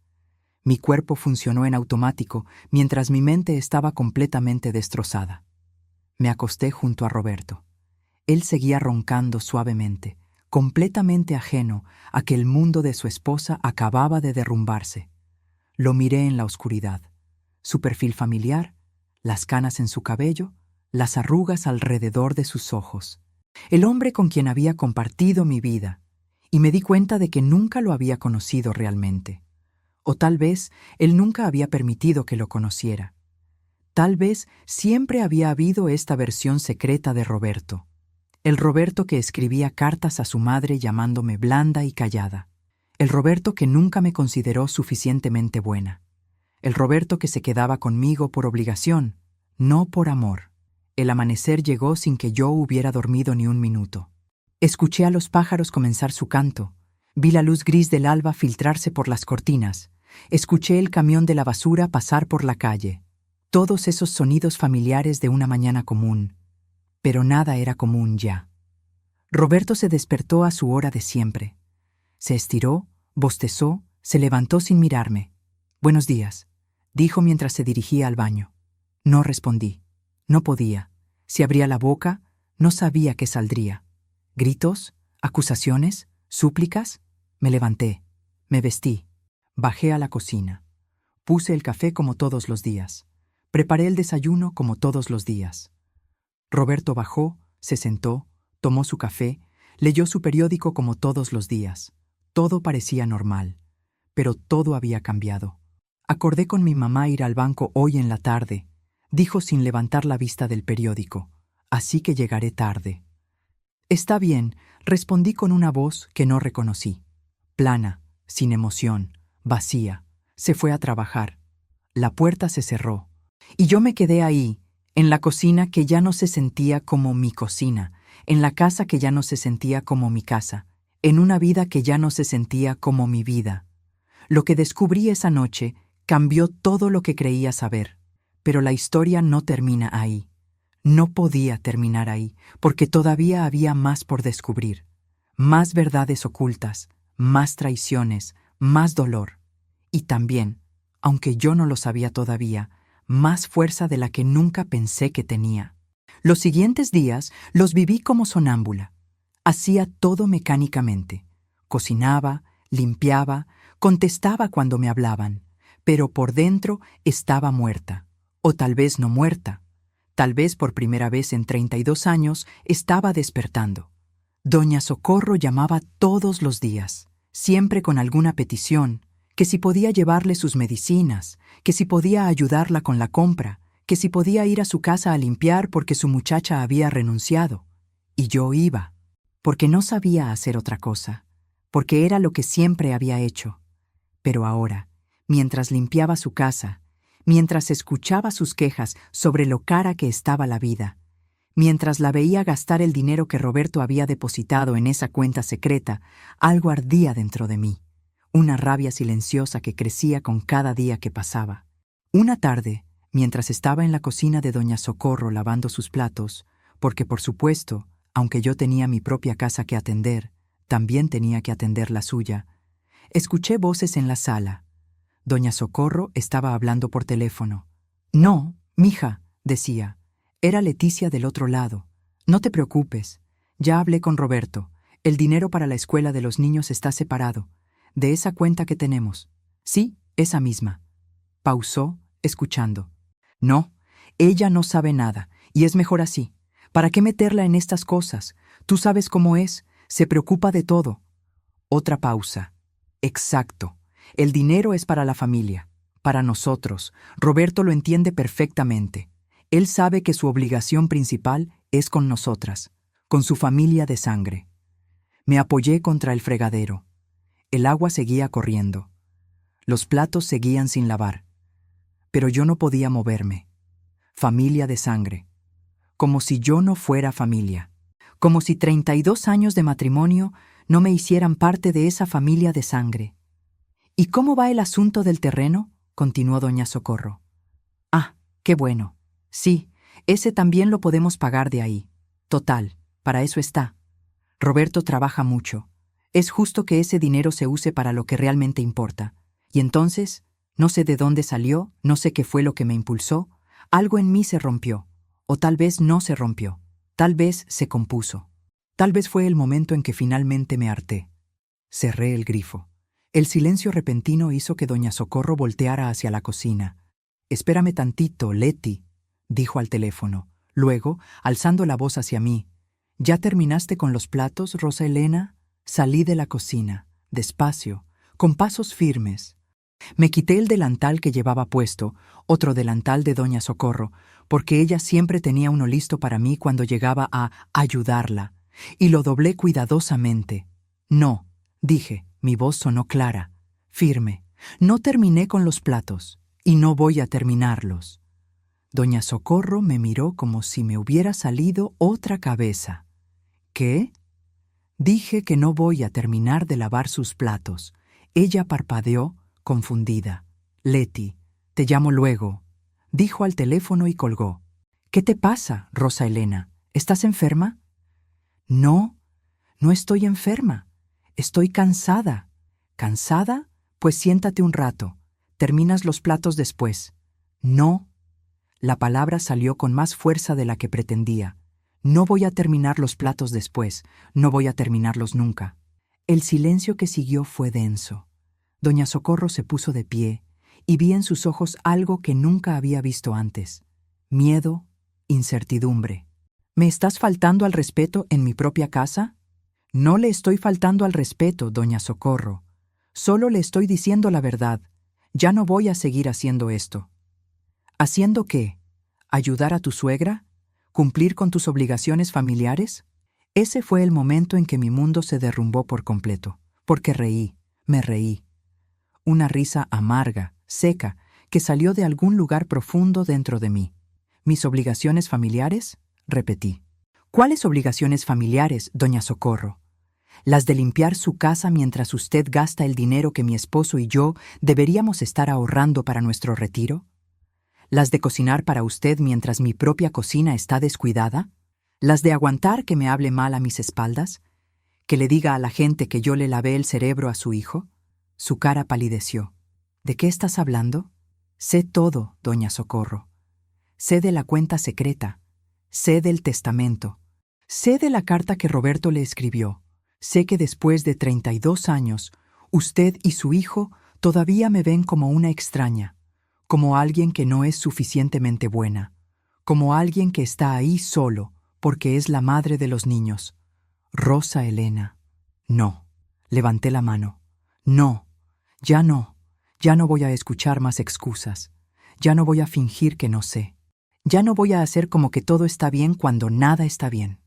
Mi cuerpo funcionó en automático mientras mi mente estaba completamente destrozada. Me acosté junto a Roberto. Él seguía roncando suavemente, completamente ajeno a que el mundo de su esposa acababa de derrumbarse. Lo miré en la oscuridad. Su perfil familiar, las canas en su cabello, las arrugas alrededor de sus ojos. El hombre con quien había compartido mi vida, y me di cuenta de que nunca lo había conocido realmente. O tal vez él nunca había permitido que lo conociera. Tal vez siempre había habido esta versión secreta de Roberto. El Roberto que escribía cartas a su madre llamándome blanda y callada. El Roberto que nunca me consideró suficientemente buena. El Roberto que se quedaba conmigo por obligación, no por amor. El amanecer llegó sin que yo hubiera dormido ni un minuto. Escuché a los pájaros comenzar su canto. Vi la luz gris del alba filtrarse por las cortinas. Escuché el camión de la basura pasar por la calle. Todos esos sonidos familiares de una mañana común. Pero nada era común ya. Roberto se despertó a su hora de siempre. Se estiró, bostezó, se levantó sin mirarme. «Buenos días», dijo mientras se dirigía al baño. No respondí. No podía. Si abría la boca, no sabía qué saldría. ¿Gritos? ¿Acusaciones? ¿Súplicas? Me levanté. Me vestí. Bajé a la cocina. Puse el café como todos los días. Preparé el desayuno como todos los días. Roberto bajó, se sentó, tomó su café, leyó su periódico como todos los días. Todo parecía normal, pero todo había cambiado. Acordé con mi mamá ir al banco hoy en la tarde, dijo sin levantar la vista del periódico, así que llegaré tarde. Está bien, respondí con una voz que no reconocí. Plana, sin emoción, vacía. Se fue a trabajar. La puerta se cerró. Y yo me quedé ahí, en la cocina que ya no se sentía como mi cocina, en la casa que ya no se sentía como mi casa, en una vida que ya no se sentía como mi vida. Lo que descubrí esa noche cambió todo lo que creía saber. Pero la historia no termina ahí. No podía terminar ahí, porque todavía había más por descubrir. Más verdades ocultas, más traiciones, más dolor. Y también, aunque yo no lo sabía todavía, más fuerza de la que nunca pensé que tenía. Los siguientes días los viví como sonámbula. Hacía todo mecánicamente. Cocinaba, limpiaba, contestaba cuando me hablaban, pero por dentro estaba muerta. O tal vez no muerta. Tal vez por primera vez en 32 años estaba despertando. Doña Socorro llamaba todos los días, siempre con alguna petición, que si podía llevarle sus medicinas, que si podía ayudarla con la compra, que si podía ir a su casa a limpiar porque su muchacha había renunciado. Y yo iba, porque no sabía hacer otra cosa, porque era lo que siempre había hecho. Pero ahora, mientras limpiaba su casa, mientras escuchaba sus quejas sobre lo cara que estaba la vida, mientras la veía gastar el dinero que Roberto había depositado en esa cuenta secreta, algo ardía dentro de mí, una rabia silenciosa que crecía con cada día que pasaba. Una tarde, mientras estaba en la cocina de Doña Socorro lavando sus platos, porque por supuesto, aunque yo tenía mi propia casa que atender, también tenía que atender la suya, escuché voces en la sala. Doña Socorro estaba hablando por teléfono. «No, mija», decía. Era Leticia del otro lado. «No te preocupes. Ya hablé con Roberto. El dinero para la escuela de los niños está separado. De esa cuenta que tenemos. Sí, esa misma». Pausó, escuchando. «No, ella no sabe nada, y es mejor así. ¿Para qué meterla en estas cosas? Tú sabes cómo es. Se preocupa de todo». Otra pausa. «Exacto. El dinero es para la familia, para nosotros. Roberto lo entiende perfectamente. Él sabe que su obligación principal es con nosotras, con su familia de sangre». Me apoyé contra el fregadero. El agua seguía corriendo. Los platos seguían sin lavar. Pero yo no podía moverme. Familia de sangre. Como si yo no fuera familia. Como si 32 años de matrimonio no me hicieran parte de esa familia de sangre. «¿Y cómo va el asunto del terreno?», continuó Doña Socorro. «Ah, qué bueno. Sí, ese también lo podemos pagar de ahí. Total, para eso está. Roberto trabaja mucho. Es justo que ese dinero se use para lo que realmente importa. Y entonces, no sé de dónde salió, no sé qué fue lo que me impulsó, algo en mí se rompió. O tal vez no se rompió. Tal vez se compuso. Tal vez fue el momento en que finalmente me harté. Cerré el grifo. El silencio repentino hizo que Doña Socorro volteara hacia la cocina. «Espérame tantito, Leti», dijo al teléfono. Luego, alzando la voz hacia mí, «¿Ya terminaste con los platos, Rosa Elena?». Salí de la cocina, despacio, con pasos firmes. Me quité el delantal que llevaba puesto, otro delantal de Doña Socorro, porque ella siempre tenía uno listo para mí cuando llegaba a ayudarla, y lo doblé cuidadosamente. «No», dije. Mi voz sonó clara, firme. «No terminé con los platos, y no voy a terminarlos». Doña Socorro me miró como si me hubiera salido otra cabeza. «¿Qué?». Dije que no voy a terminar de lavar sus platos. Ella parpadeó, confundida. «Leti, te llamo luego», dijo al teléfono y colgó. «¿Qué te pasa, Rosa Elena? ¿Estás enferma?». «No, no estoy enferma. Estoy cansada». «¿Cansada? Pues siéntate un rato. Terminas los platos después». «No». La palabra salió con más fuerza de la que pretendía. «No voy a terminar los platos después. No voy a terminarlos nunca». El silencio que siguió fue denso. Doña Socorro se puso de pie y vi en sus ojos algo que nunca había visto antes. Miedo, incertidumbre. «¿Me estás faltando al respeto en mi propia casa?». «No le estoy faltando al respeto, Doña Socorro. Solo le estoy diciendo la verdad. Ya no voy a seguir haciendo esto». «¿Haciendo qué? ¿Ayudar a tu suegra? ¿Cumplir con tus obligaciones familiares?». Ese fue el momento en que mi mundo se derrumbó por completo, porque reí, me reí. Una risa amarga, seca, que salió de algún lugar profundo dentro de mí. «¿Mis obligaciones familiares?», repetí. «¿Cuáles obligaciones familiares, Doña Socorro?». las de limpiar su casa mientras usted gasta el dinero que mi esposo y yo deberíamos estar ahorrando para nuestro retiro? ¿Las de cocinar para usted mientras mi propia cocina está descuidada? ¿Las de aguantar que me hable mal a mis espaldas? ¿Que le diga a la gente que yo le lavé el cerebro a su hijo? Su cara palideció. ¿De qué estás hablando? Sé todo, doña Socorro. Sé de la cuenta secreta. Sé del testamento. Sé de la carta que Roberto le escribió. Sé que después de 32 años, usted y su hijo todavía me ven como una extraña, como alguien que no es suficientemente buena, como alguien que está ahí solo porque es la madre de los niños. Rosa Elena. No. Levanté la mano. No. Ya no. Ya no voy a escuchar más excusas. Ya no voy a fingir que no sé. Ya no voy a hacer como que todo está bien cuando nada está bien.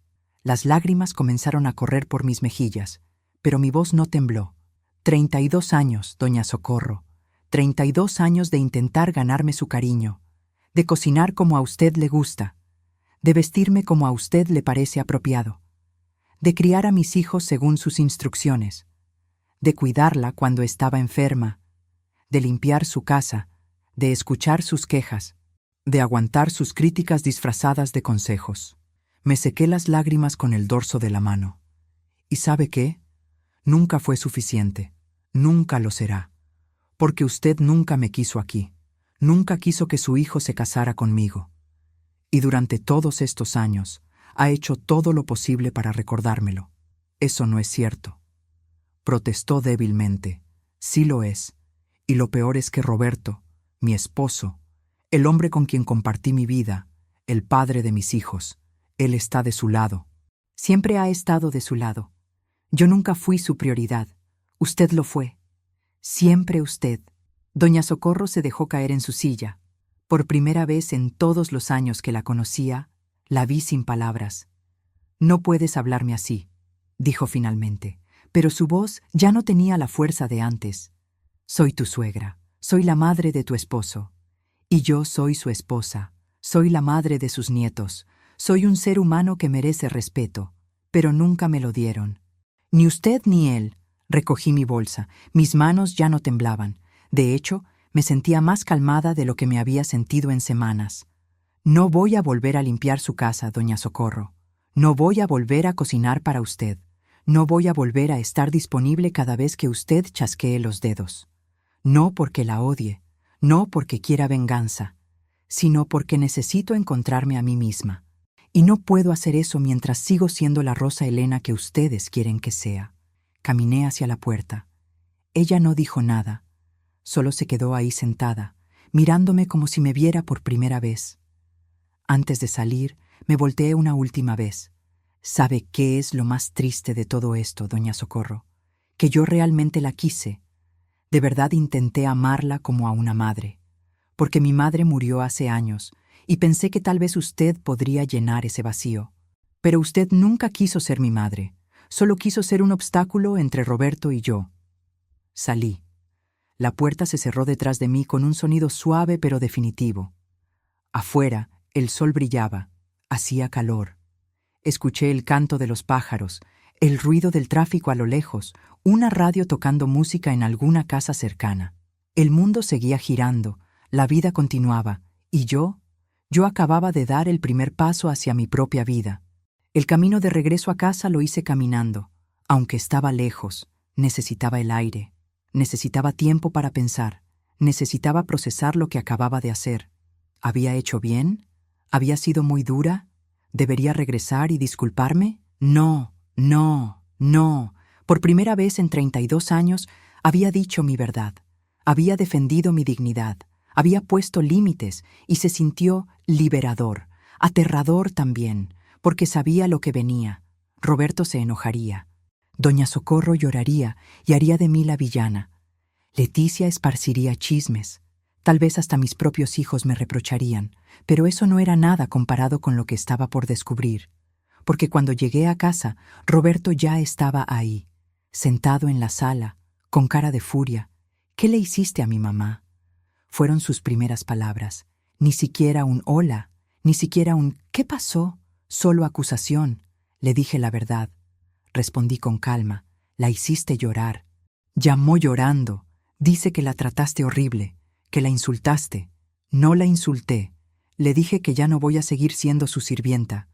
Las lágrimas comenzaron a correr por mis mejillas, pero mi voz no tembló. 32 años, doña Socorro. 32 años de intentar ganarme su cariño, de cocinar como a usted le gusta, de vestirme como a usted le parece apropiado, de criar a mis hijos según sus instrucciones, de cuidarla cuando estaba enferma, de limpiar su casa, de escuchar sus quejas, de aguantar sus críticas disfrazadas de consejos. Me sequé las lágrimas con el dorso de la mano. ¿Y sabe qué? Nunca fue suficiente. Nunca lo será. Porque usted nunca me quiso aquí. Nunca quiso que su hijo se casara conmigo. Y durante todos estos años ha hecho todo lo posible para recordármelo. Eso no es cierto. Protestó débilmente. Sí lo es. Y lo peor es que Roberto, mi esposo, el hombre con quien compartí mi vida, el padre de mis hijos, él está de su lado. Siempre ha estado de su lado. Yo nunca fui su prioridad. Usted lo fue. Siempre usted. Doña Socorro se dejó caer en su silla. Por primera vez en todos los años que la conocía, la vi sin palabras. No puedes hablarme así, dijo finalmente, pero su voz ya no tenía la fuerza de antes. Soy tu suegra, soy la madre de tu esposo. Y yo soy su esposa, soy la madre de sus nietos, soy un ser humano que merece respeto, pero nunca me lo dieron. Ni usted ni él. Recogí mi bolsa, mis manos ya no temblaban. De hecho, me sentía más calmada de lo que me había sentido en semanas. No voy a volver a limpiar su casa, doña Socorro. No voy a volver a cocinar para usted. No voy a volver a estar disponible cada vez que usted chasquee los dedos. No porque la odie, no porque quiera venganza, sino porque necesito encontrarme a mí misma. Y no puedo hacer eso mientras sigo siendo la Rosa Elena que ustedes quieren que sea. Caminé hacia la puerta. Ella no dijo nada. Solo se quedó ahí sentada, mirándome como si me viera por primera vez. Antes de salir, me volteé una última vez. ¿Sabe qué es lo más triste de todo esto, doña Socorro? Que yo realmente la quise. De verdad intenté amarla como a una madre, porque mi madre murió hace años y pensé que tal vez usted podría llenar ese vacío. Pero usted nunca quiso ser mi madre, solo quiso ser un obstáculo entre Roberto y yo. Salí. La puerta se cerró detrás de mí con un sonido suave pero definitivo. Afuera, el sol brillaba, hacía calor. Escuché el canto de los pájaros, el ruido del tráfico a lo lejos, una radio tocando música en alguna casa cercana. El mundo seguía girando, la vida continuaba, y yo acababa de dar el primer paso hacia mi propia vida. El camino de regreso a casa lo hice caminando. Aunque estaba lejos, necesitaba el aire, necesitaba tiempo para pensar, necesitaba procesar lo que acababa de hacer. ¿Había hecho bien? ¿Había sido muy dura? ¿Debería regresar y disculparme? No, no, no. Por primera vez en 32 años había dicho mi verdad, había defendido mi dignidad, había puesto límites y se sintió liberador, aterrador también, porque sabía lo que venía. Roberto se enojaría. Doña Socorro lloraría y haría de mí la villana. Leticia esparciría chismes. Tal vez hasta mis propios hijos me reprocharían, pero eso no era nada comparado con lo que estaba por descubrir. Porque cuando llegué a casa, Roberto ya estaba ahí, sentado en la sala, con cara de furia. ¿Qué le hiciste a mi mamá? Fueron sus primeras palabras. Ni siquiera un hola, ni siquiera un ¿qué pasó? Solo acusación. Le dije la verdad. respondí con calma. La hiciste llorar. Llamó llorando. Dice que la trataste horrible, que la insultaste. No la insulté. Le dije que ya no voy a seguir siendo su sirvienta.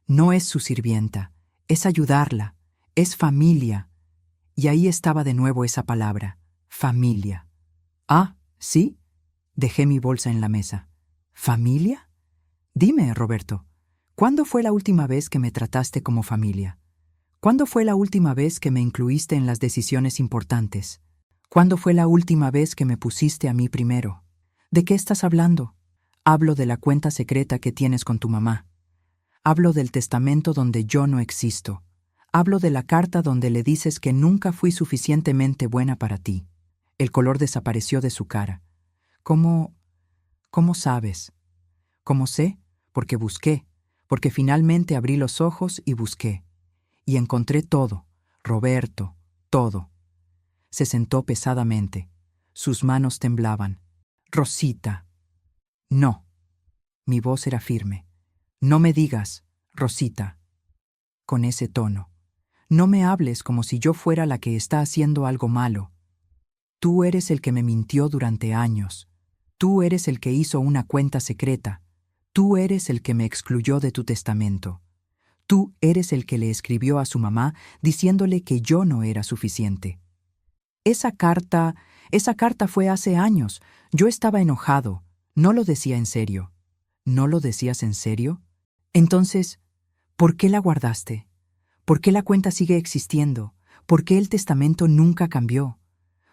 No es su sirvienta, es ayudarla, es familia. Y ahí estaba de nuevo esa palabra, familia. Ah, ¿sí? Dejé mi bolsa en la mesa. ¿Familia? Dime, Roberto, ¿cuándo fue la última vez que me trataste como familia? ¿Cuándo fue la última vez que me incluiste en las decisiones importantes? ¿Cuándo fue la última vez que me pusiste a mí primero? ¿De qué estás hablando? Hablo de la cuenta secreta que tienes con tu mamá. Hablo del testamento donde yo no existo. Hablo de la carta donde le dices que nunca fui suficientemente buena para ti. El color desapareció de su cara. ¿Cómo sabes? ¿Cómo sé? Porque busqué, porque finalmente abrí los ojos y busqué. Y encontré todo, Roberto, todo. Se sentó pesadamente. Sus manos temblaban. Rosita. No. Mi voz era firme. No me digas, Rosita, con ese tono. No me hables como si yo fuera la que está haciendo algo malo. Tú eres el que me mintió durante años. Tú eres el que hizo una cuenta secreta. Tú eres el que me excluyó de tu testamento. Tú eres el que le escribió a su mamá diciéndole que yo no era suficiente. Esa carta fue hace años. Yo estaba enojado. No lo decía en serio. ¿No lo decías en serio? Entonces, ¿por qué la guardaste? ¿Por qué la cuenta sigue existiendo? ¿Por qué el testamento nunca cambió?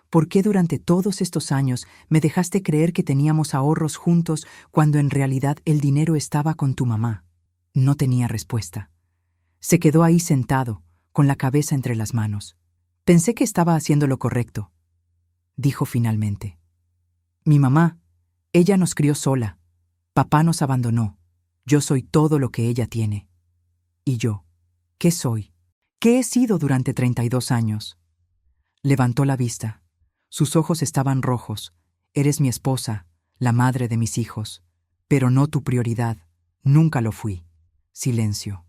¿Por qué durante todos estos años me dejaste creer que teníamos ahorros juntos cuando en realidad el dinero estaba con tu mamá? No tenía respuesta. Se quedó ahí sentado, con la cabeza entre las manos. Pensé que estaba haciendo lo correcto, dijo finalmente. Mi mamá, ella nos crió sola. Papá nos abandonó. Yo soy todo lo que ella tiene. ¿Y yo? ¿Qué soy? ¿Qué he sido durante 32 años? Levantó la vista. Sus ojos estaban rojos. Eres mi esposa, la madre de mis hijos, pero no tu prioridad. Nunca lo fui. Silencio.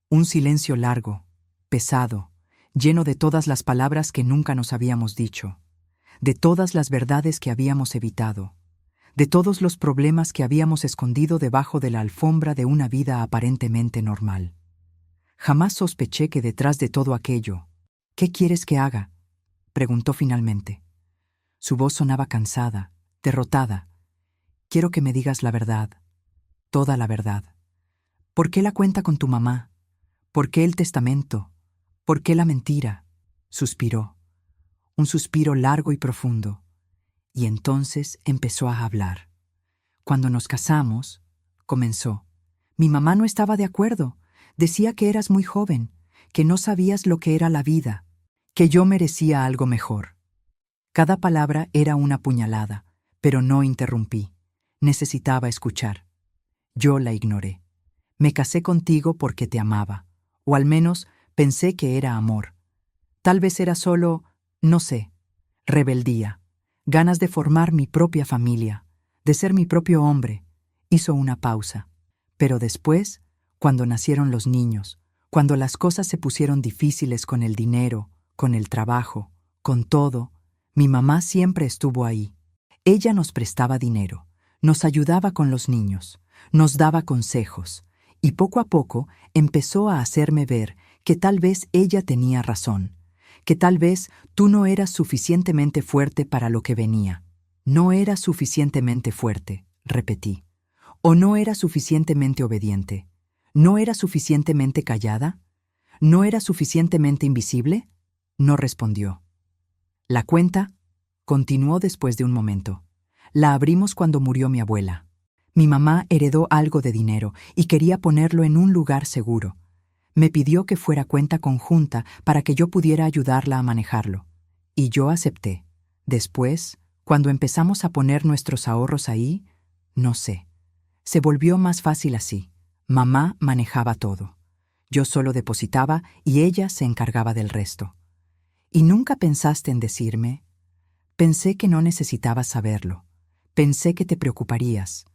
Un silencio largo, pesado, lleno de todas las palabras que nunca nos habíamos dicho, de todas las verdades que habíamos evitado, de todos los problemas que habíamos escondido debajo de la alfombra de una vida aparentemente normal. Jamás sospeché que detrás de todo aquello, ¿qué quieres que haga?, preguntó finalmente. Su voz sonaba cansada, derrotada. Quiero que me digas la verdad, toda la verdad. ¿Por qué la cuenta con tu mamá? ¿Por qué el testamento? ¿Por qué la mentira? Suspiró. Un suspiro largo y profundo. Y entonces empezó a hablar. Cuando nos casamos, comenzó. Mi mamá no estaba de acuerdo. Decía que eras muy joven, que no sabías lo que era la vida, que yo merecía algo mejor. Cada palabra era una puñalada, pero no interrumpí. Necesitaba escuchar. Yo la ignoré. Me casé contigo porque te amaba, o al menos pensé que era amor. Tal vez era solo, no sé, rebeldía, ganas de formar mi propia familia, de ser mi propio hombre. Hizo una pausa. Pero después, cuando nacieron los niños, cuando las cosas se pusieron difíciles con el dinero, con el trabajo, con todo, mi mamá siempre estuvo ahí. Ella nos prestaba dinero, nos ayudaba con los niños, nos daba consejos, y poco a poco empezó a hacerme ver que tal vez ella tenía razón, que tal vez tú no eras suficientemente fuerte para lo que venía. No eras suficientemente fuerte, repetí. ¿O no era suficientemente obediente? ¿No era suficientemente callada? ¿No era suficientemente invisible? No respondió. La cuenta continuó después de un momento. La abrimos cuando murió mi abuela. Mi mamá heredó algo de dinero y quería ponerlo en un lugar seguro. Me pidió que fuera cuenta conjunta para que yo pudiera ayudarla a manejarlo. Y yo acepté. Después, cuando empezamos a poner nuestros ahorros ahí, no sé. Se volvió más fácil así. Mamá manejaba todo. Yo solo depositaba y ella se encargaba del resto. ¿Y nunca pensaste en decirme? Pensé que no necesitabas saberlo. Pensé que te preocuparías.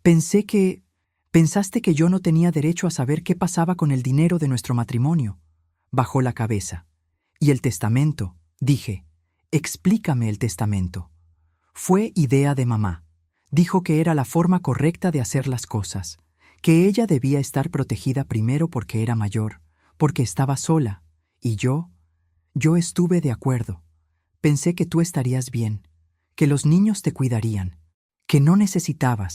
Pensaste que yo no tenía derecho a saber qué pasaba con el dinero de nuestro matrimonio. Bajó la cabeza. ¿Y el testamento? Dije. Explícame el testamento. Fue idea de mamá. Dijo que era la forma correcta de hacer las cosas, que ella debía estar protegida primero porque era mayor, porque estaba sola, y yo estuve de acuerdo. Pensé que tú estarías bien, que los niños te cuidarían, que no necesitaba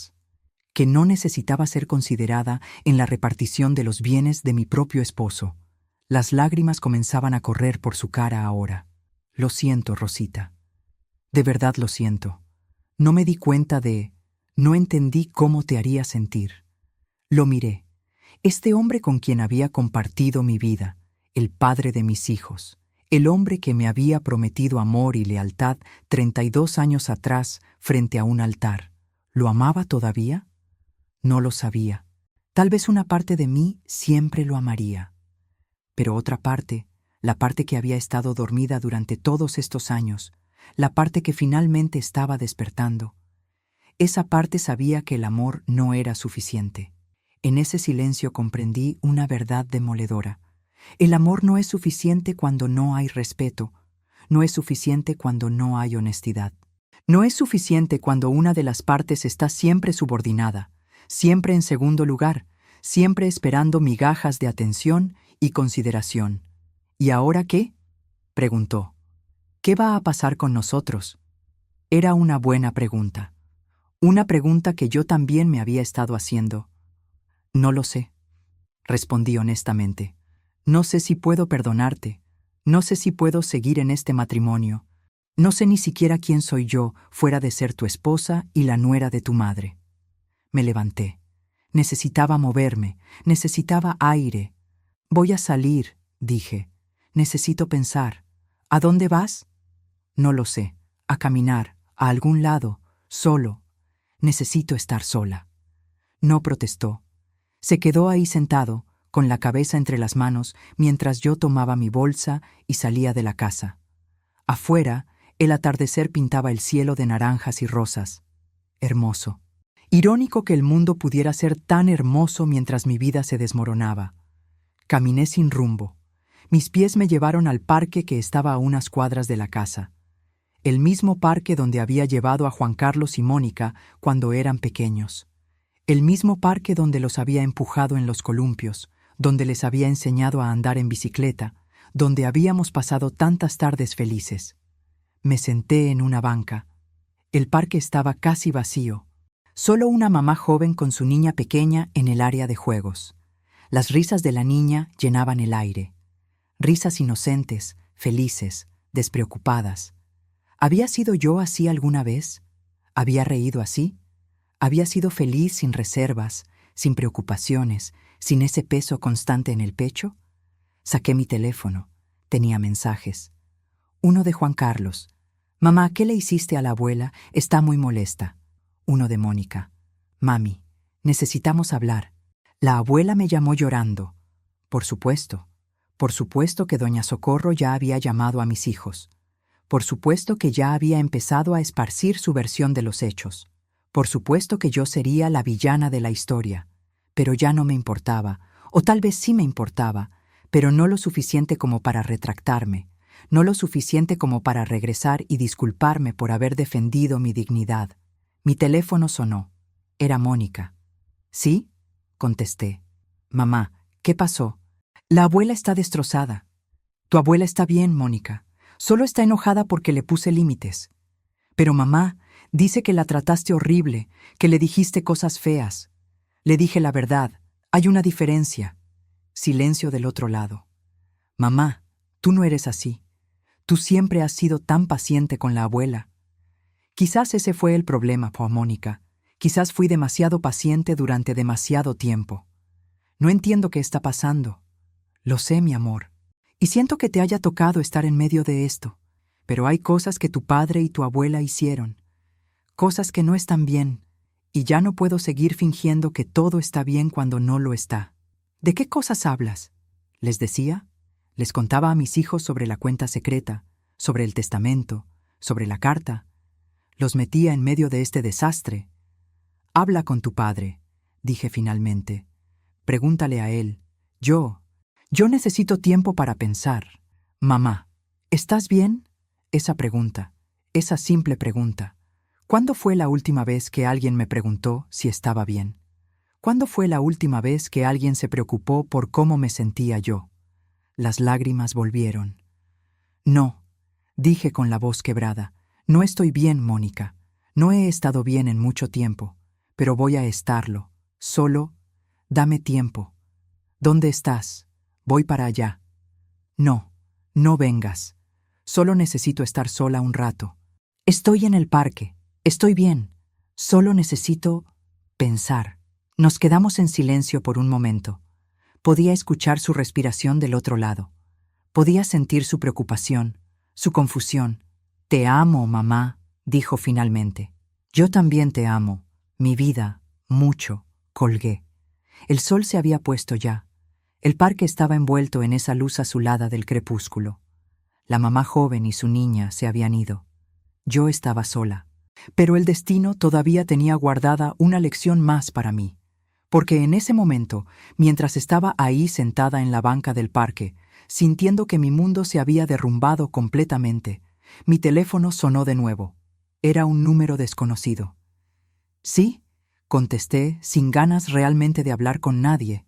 ser considerada en la repartición de los bienes de mi propio esposo. Las lágrimas comenzaban a correr por su cara ahora. Lo siento, Rosita. De verdad lo siento. No me di cuenta no entendí cómo te haría sentir. Lo miré. Este hombre con quien había compartido mi vida, el padre de mis hijos, el hombre que me había prometido amor y lealtad 32 años atrás frente a un altar, ¿lo amaba todavía? No lo sabía. Tal vez una parte de mí siempre lo amaría. Pero otra parte, la parte que había estado dormida durante todos estos años, la parte que finalmente estaba despertando, esa parte sabía que el amor no era suficiente. En ese silencio comprendí una verdad demoledora. El amor no es suficiente cuando no hay respeto, no es suficiente cuando no hay honestidad. No es suficiente cuando una de las partes está siempre subordinada, siempre en segundo lugar, siempre esperando migajas de atención y consideración. ¿Y ahora qué?, preguntó. ¿Qué va a pasar con nosotros? Era una buena pregunta. Una pregunta que yo también me había estado haciendo. No lo sé, respondí honestamente. No sé si puedo perdonarte. No sé si puedo seguir en este matrimonio. No sé ni siquiera quién soy yo fuera de ser tu esposa y la nuera de tu madre. Me levanté. Necesitaba moverme, necesitaba aire. Voy a salir, dije. Necesito pensar. ¿A dónde vas? No lo sé. A caminar, a algún lado, solo. Necesito estar sola. No protestó. Se quedó ahí sentado, con la cabeza entre las manos, mientras yo tomaba mi bolsa y salía de la casa. Afuera, el atardecer pintaba el cielo de naranjas y rosas. Hermoso. Irónico que el mundo pudiera ser tan hermoso mientras mi vida se desmoronaba. Caminé sin rumbo. Mis pies me llevaron al parque que estaba a unas cuadras de la casa. El mismo parque donde había llevado a Juan Carlos y Mónica cuando eran pequeños. El mismo parque donde los había empujado en los columpios, donde les había enseñado a andar en bicicleta, donde habíamos pasado tantas tardes felices. Me senté en una banca. El parque estaba casi vacío. Solo una mamá joven con su niña pequeña en el área de juegos. Las risas de la niña llenaban el aire. Risas inocentes, felices, despreocupadas. ¿Había sido yo así alguna vez? ¿Había reído así? ¿Había sido feliz sin reservas, sin preocupaciones, sin ese peso constante en el pecho? Saqué mi teléfono. Tenía mensajes. Uno de Juan Carlos. Mamá, ¿qué le hiciste a la abuela? Está muy molesta. Uno de Mónica. Mami, necesitamos hablar. La abuela me llamó llorando. Por supuesto que doña Socorro ya había llamado a mis hijos. Por supuesto que ya había empezado a esparcir su versión de los hechos. Por supuesto que yo sería la villana de la historia. Pero ya no me importaba, o tal vez sí me importaba, pero no lo suficiente como para retractarme, no lo suficiente como para regresar y disculparme por haber defendido mi dignidad. Mi teléfono sonó. Era Mónica. ¿Sí?, contesté. Mamá, ¿qué pasó? La abuela está destrozada. Tu abuela está bien, Mónica. Solo está enojada porque le puse límites. Pero mamá, dice que la trataste horrible, que le dijiste cosas feas. Le dije la verdad. Hay una diferencia. Silencio del otro lado. Mamá, tú no eres así. Tú siempre has sido tan paciente con la abuela. Quizás ese fue el problema, Mónica. Quizás fui demasiado paciente durante demasiado tiempo. No entiendo qué está pasando. Lo sé, mi amor. Y siento que te haya tocado estar en medio de esto. Pero hay cosas que tu padre y tu abuela hicieron. Cosas que no están bien. Y ya no puedo seguir fingiendo que todo está bien cuando no lo está. ¿De qué cosas hablas?, les decía. Les contaba a mis hijos sobre la cuenta secreta, sobre el testamento, sobre la carta. Los metía en medio de este desastre. Habla con tu padre, dije finalmente. Pregúntale a él. Yo Yo necesito tiempo para pensar. Mamá, ¿estás bien? Esa pregunta, esa simple pregunta. ¿Cuándo fue la última vez que alguien me preguntó si estaba bien? ¿Cuándo fue la última vez que alguien se preocupó por cómo me sentía yo? Las lágrimas volvieron. No, dije con la voz quebrada. No estoy bien, Mónica. No he estado bien en mucho tiempo, pero voy a estarlo. Solo, dame tiempo. ¿Dónde estás? Voy para allá. No, no vengas. Solo necesito estar sola un rato. Estoy en el parque. Estoy bien. Solo necesito pensar. Nos quedamos en silencio por un momento. Podía escuchar su respiración del otro lado. Podía sentir su preocupación, su confusión. Te amo, mamá, dijo finalmente. Yo también te amo, mi vida, mucho, colgué. El sol se había puesto ya. El parque estaba envuelto en esa luz azulada del crepúsculo. La mamá joven y su niña se habían ido. Yo estaba sola. Pero el destino todavía tenía guardada una lección más para mí. Porque en ese momento, mientras estaba ahí sentada en la banca del parque, sintiendo que mi mundo se había derrumbado completamente, mi teléfono sonó de nuevo. Era un número desconocido. Sí, contesté, sin ganas realmente de hablar con nadie.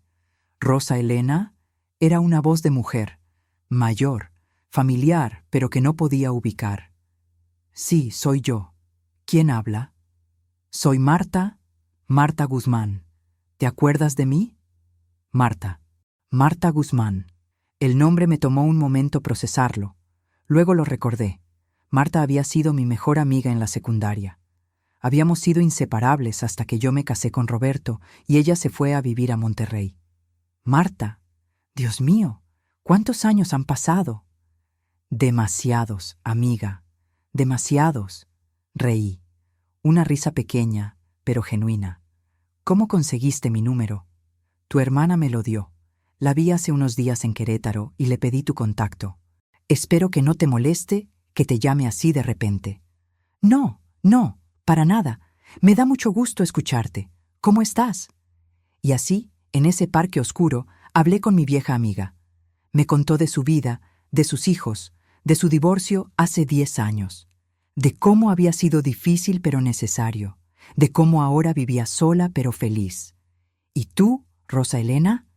Rosa Elena era una voz de mujer, mayor, familiar, pero que no podía ubicar. Sí, soy yo. ¿Quién habla? Soy Marta, Marta Guzmán. ¿Te acuerdas de mí? Marta. Marta Guzmán. El nombre me tomó un momento procesarlo. Luego lo recordé. Marta había sido mi mejor amiga en la secundaria. Habíamos sido inseparables hasta que yo me casé con Roberto y ella se fue a vivir a Monterrey. Marta. Dios mío, ¿cuántos años han pasado? Demasiados, amiga. Demasiados. Reí. Una risa pequeña, pero genuina. ¿Cómo conseguiste mi número? Tu hermana me lo dio. La vi hace unos días en Querétaro y le pedí tu contacto. Espero que no te moleste que te llame así de repente. No, no, para nada. Me da mucho gusto escucharte. ¿Cómo estás? Y así, en ese parque oscuro, hablé con mi vieja amiga. Me contó de su vida, de sus hijos, de su divorcio hace 10 años, de cómo había sido difícil pero necesario, de cómo ahora vivía sola pero feliz. ¿Y tú, Rosa Elena?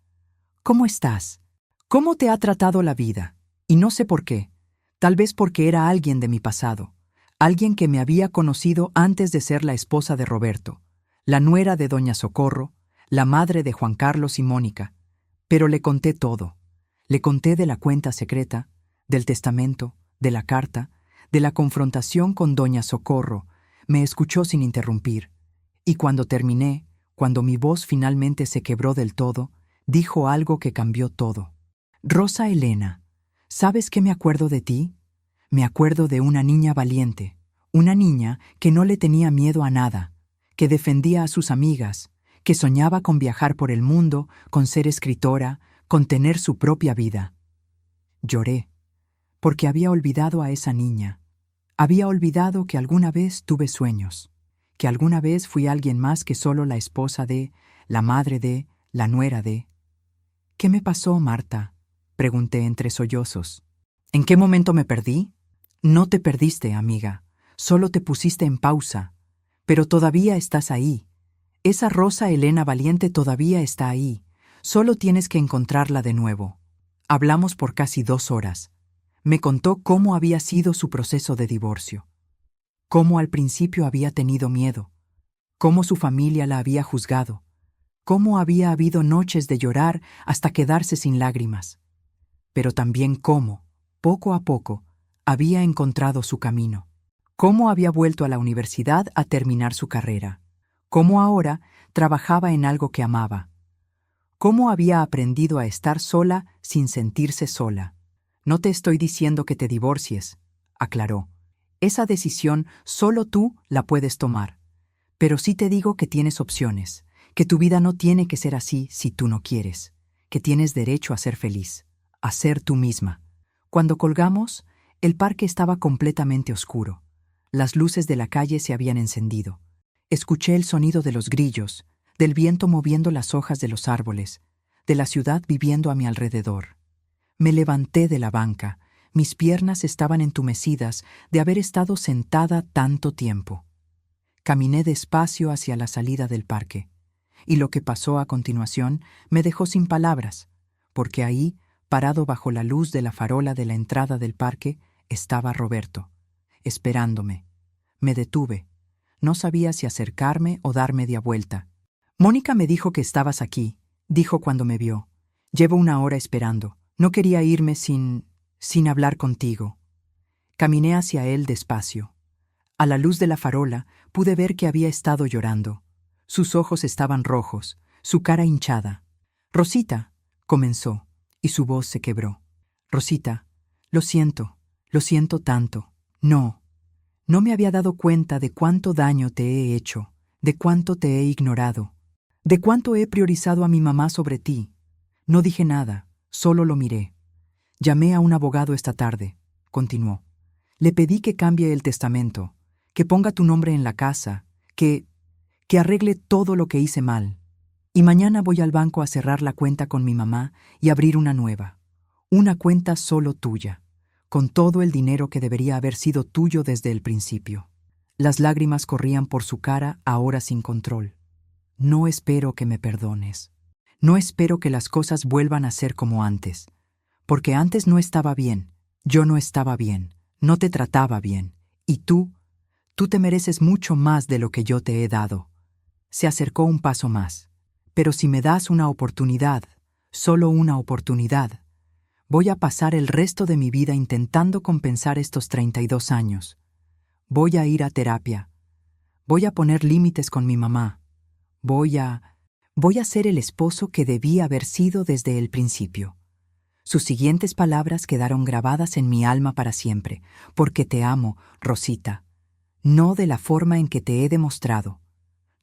¿Cómo estás? ¿Cómo te ha tratado la vida? Y no sé por qué. Tal vez porque era alguien de mi pasado, alguien que me había conocido antes de ser la esposa de Roberto, la nuera de doña Socorro, la madre de Juan Carlos y Mónica. Pero le conté todo. Le conté de la cuenta secreta, del testamento, de la carta, de la confrontación con doña Socorro. Me escuchó sin interrumpir. Y cuando terminé, cuando mi voz finalmente se quebró del todo, dijo algo que cambió todo. Rosa Elena, ¿sabes qué me acuerdo de ti? Me acuerdo de una niña valiente, una niña que no le tenía miedo a nada, que defendía a sus amigas, que soñaba con viajar por el mundo, con ser escritora, con tener su propia vida. Lloré, porque había olvidado a esa niña. Había olvidado que alguna vez tuve sueños, que alguna vez fui alguien más que solo la esposa de, la madre de, la nuera de. ¿Qué me pasó, Marta? Pregunté entre sollozos. ¿En qué momento me perdí? No te perdiste, amiga. Solo te pusiste en pausa. Pero todavía estás ahí. Esa Rosa Elena valiente todavía está ahí. Solo tienes que encontrarla de nuevo. Hablamos por casi 2 horas. Me contó cómo había sido su proceso de divorcio. Cómo al principio había tenido miedo. Cómo su familia la había juzgado. Cómo había habido noches de llorar hasta quedarse sin lágrimas. Pero también cómo, poco a poco, había encontrado su camino. Cómo había vuelto a la universidad a terminar su carrera. Cómo ahora trabajaba en algo que amaba. Cómo había aprendido a estar sola sin sentirse sola. No te estoy diciendo que te divorcies, aclaró. Esa decisión solo tú la puedes tomar. Pero sí te digo que tienes opciones, que tu vida no tiene que ser así si tú no quieres, que tienes derecho a ser feliz, a ser tú misma. Cuando colgamos, el parque estaba completamente oscuro. Las luces de la calle se habían encendido. Escuché el sonido de los grillos, del viento moviendo las hojas de los árboles, de la ciudad viviendo a mi alrededor. Me levanté de la banca. Mis piernas estaban entumecidas de haber estado sentada tanto tiempo. Caminé despacio hacia la salida del parque, y lo que pasó a continuación me dejó sin palabras, porque ahí, parado bajo la luz de la farola de la entrada del parque, estaba Roberto, esperándome. Me detuve. No sabía si acercarme o dar media vuelta. «Mónica me dijo que estabas aquí», dijo cuando me vio. «Llevo una hora esperando. No quería irme sin hablar contigo». Caminé hacia él despacio. A la luz de la farola pude ver que había estado llorando. Sus ojos estaban rojos, su cara hinchada. «Rosita», comenzó, y su voz se quebró. «Rosita, lo siento tanto. No me había dado cuenta de cuánto daño te he hecho, de cuánto te he ignorado, de cuánto he priorizado a mi mamá sobre ti. No dije nada, solo lo miré. Llamé a un abogado esta tarde», continuó. «Le pedí que cambie el testamento, que ponga tu nombre en la casa, que arregle todo lo que hice mal. Y mañana voy al banco a cerrar la cuenta con mi mamá y abrir una nueva. Una cuenta solo tuya, con todo el dinero que debería haber sido tuyo desde el principio». Las lágrimas corrían por su cara ahora sin control. «No espero que me perdones. No espero que las cosas vuelvan a ser como antes. Porque antes no estaba bien. Yo no estaba bien. No te trataba bien. Y tú te mereces mucho más de lo que yo te he dado». Se acercó un paso más. «Pero si me das una oportunidad, solo una oportunidad, voy a pasar el resto de mi vida intentando compensar estos 32 años. Voy a ir a terapia. Voy a poner límites con mi mamá. Voy a ser el esposo que debí haber sido desde el principio». Sus siguientes palabras quedaron grabadas en mi alma para siempre. «Porque te amo, Rosita. No de la forma en que te he demostrado.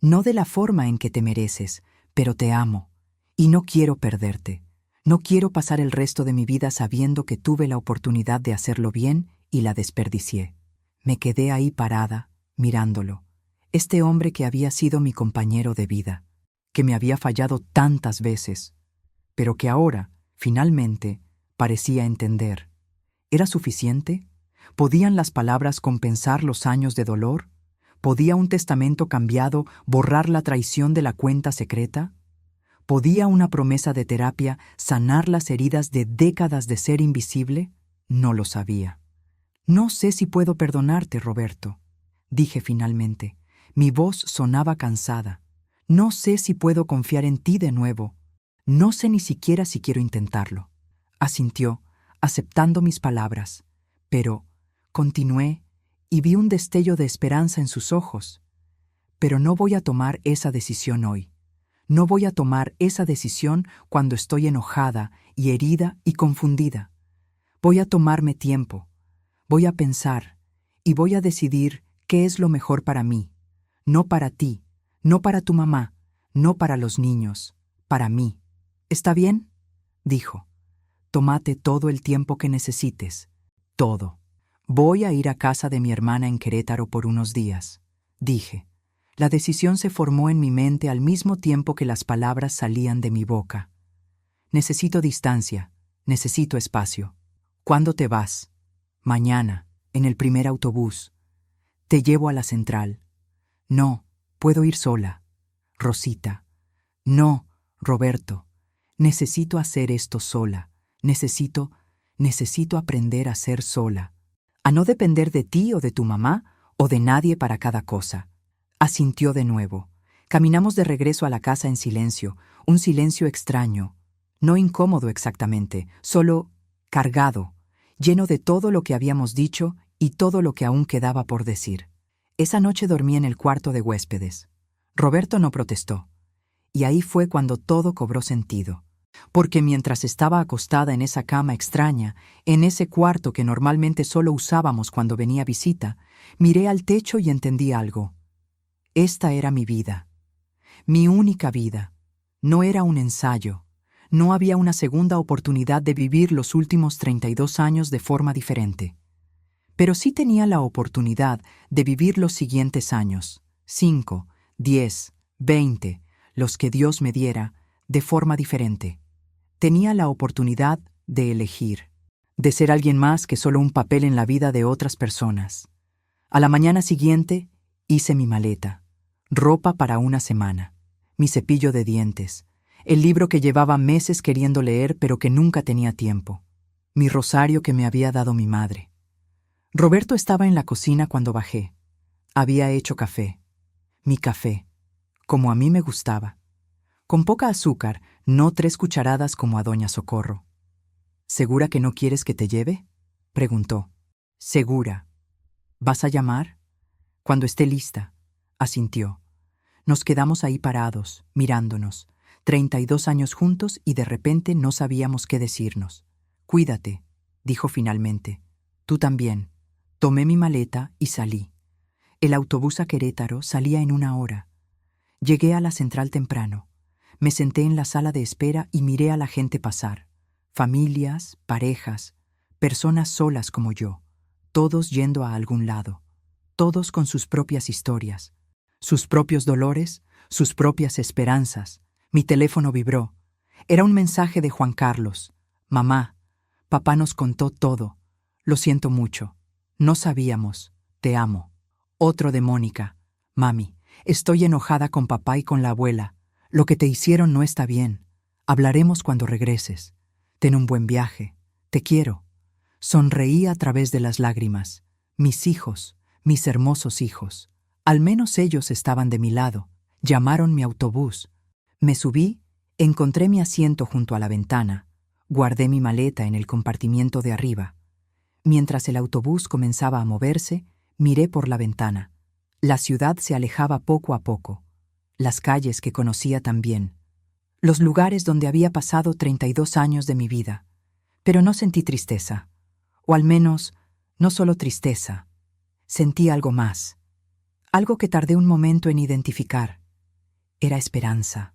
No de la forma en que te mereces, pero te amo. Y no quiero perderte. No quiero pasar el resto de mi vida sabiendo que tuve la oportunidad de hacerlo bien y la desperdicié». Me quedé ahí parada, mirándolo. Este hombre que había sido mi compañero de vida, que me había fallado tantas veces, pero que ahora, finalmente, parecía entender. ¿Era suficiente? ¿Podían las palabras compensar los años de dolor? ¿Podía un testamento cambiado borrar la traición de la cuenta secreta? ¿Podía una promesa de terapia sanar las heridas de décadas de ser invisible? No lo sabía. «No sé si puedo perdonarte, Roberto», dije finalmente. Mi voz sonaba cansada. «No sé si puedo confiar en ti de nuevo. No sé ni siquiera si quiero intentarlo». Asintió, aceptando mis palabras. Pero continué y vi un destello de esperanza en sus ojos. «Pero no voy a tomar esa decisión hoy. No voy a tomar esa decisión cuando estoy enojada y herida y confundida. Voy a tomarme tiempo. Voy a pensar y voy a decidir qué es lo mejor para mí. No para ti, no para tu mamá, no para los niños, para mí. ¿Está bien?», dijo. «Tómate todo el tiempo que necesites. Todo. Voy a ir a casa de mi hermana en Querétaro por unos días», dije. La decisión se formó en mi mente al mismo tiempo que las palabras salían de mi boca. «Necesito distancia, necesito espacio». «¿Cuándo te vas?» «Mañana, en el primer autobús. Te llevo a la central». «No, puedo ir sola». «Rosita». «No, Roberto. Necesito hacer esto sola. Necesito aprender a ser sola. A no depender de ti o de tu mamá o de nadie para cada cosa». Asintió de nuevo. Caminamos de regreso a la casa en silencio, un silencio extraño, no incómodo exactamente, solo cargado, lleno de todo lo que habíamos dicho y todo lo que aún quedaba por decir. Esa noche dormí en el cuarto de huéspedes. Roberto no protestó. Y ahí fue cuando todo cobró sentido. Porque mientras estaba acostada en esa cama extraña, en ese cuarto que normalmente solo usábamos cuando venía visita, miré al techo y entendí algo. Esta era mi vida. Mi única vida. No era un ensayo. No había una segunda oportunidad de vivir los últimos 32 años de forma diferente. Pero sí tenía la oportunidad de vivir los siguientes años, 5, 10, 20, los que Dios me diera, de forma diferente. Tenía la oportunidad de elegir, de ser alguien más que solo un papel en la vida de otras personas. A la mañana siguiente hice mi maleta, ropa para una semana, mi cepillo de dientes, el libro que llevaba meses queriendo leer pero que nunca tenía tiempo, mi rosario que me había dado mi madre. Roberto estaba en la cocina cuando bajé. Había hecho café, mi café, como a mí me gustaba, con poca azúcar, no 3 cucharadas como a doña Socorro. ¿Segura que no quieres que te lleve?, preguntó. Segura. ¿Vas a llamar? Cuando esté lista, asintió. Nos quedamos ahí parados, mirándonos, 32 años juntos y de repente no sabíamos qué decirnos. Cuídate, dijo finalmente. Tú también. Tomé mi maleta y salí. El autobús a Querétaro salía en 1 hora. Llegué a la central temprano. Me senté en la sala de espera y miré a la gente pasar. Familias, parejas, personas solas como yo, todos yendo a algún lado, todos con sus propias historias, sus propios dolores, sus propias esperanzas. Mi teléfono vibró. Era un mensaje de Juan Carlos. Mamá, papá nos contó todo. Lo siento mucho. No sabíamos. Te amo. Otro de Mónica. Mami, estoy enojada con papá y con la abuela. Lo que te hicieron no está bien. Hablaremos cuando regreses. Ten un buen viaje. Te quiero. Sonreí a través de las lágrimas. Mis hijos, mis hermosos hijos. Al menos ellos estaban de mi lado. Llamaron mi autobús. Me subí, encontré mi asiento junto a la ventana. Guardé mi maleta en el compartimiento de arriba. Mientras el autobús comenzaba a moverse, miré por la ventana. La ciudad se alejaba poco a poco. Las calles que conocía tan bien. Los lugares donde había pasado 32 años de mi vida. Pero no sentí tristeza. O al menos, no solo tristeza. Sentí algo más. Algo que tardé un momento en identificar. Era esperanza.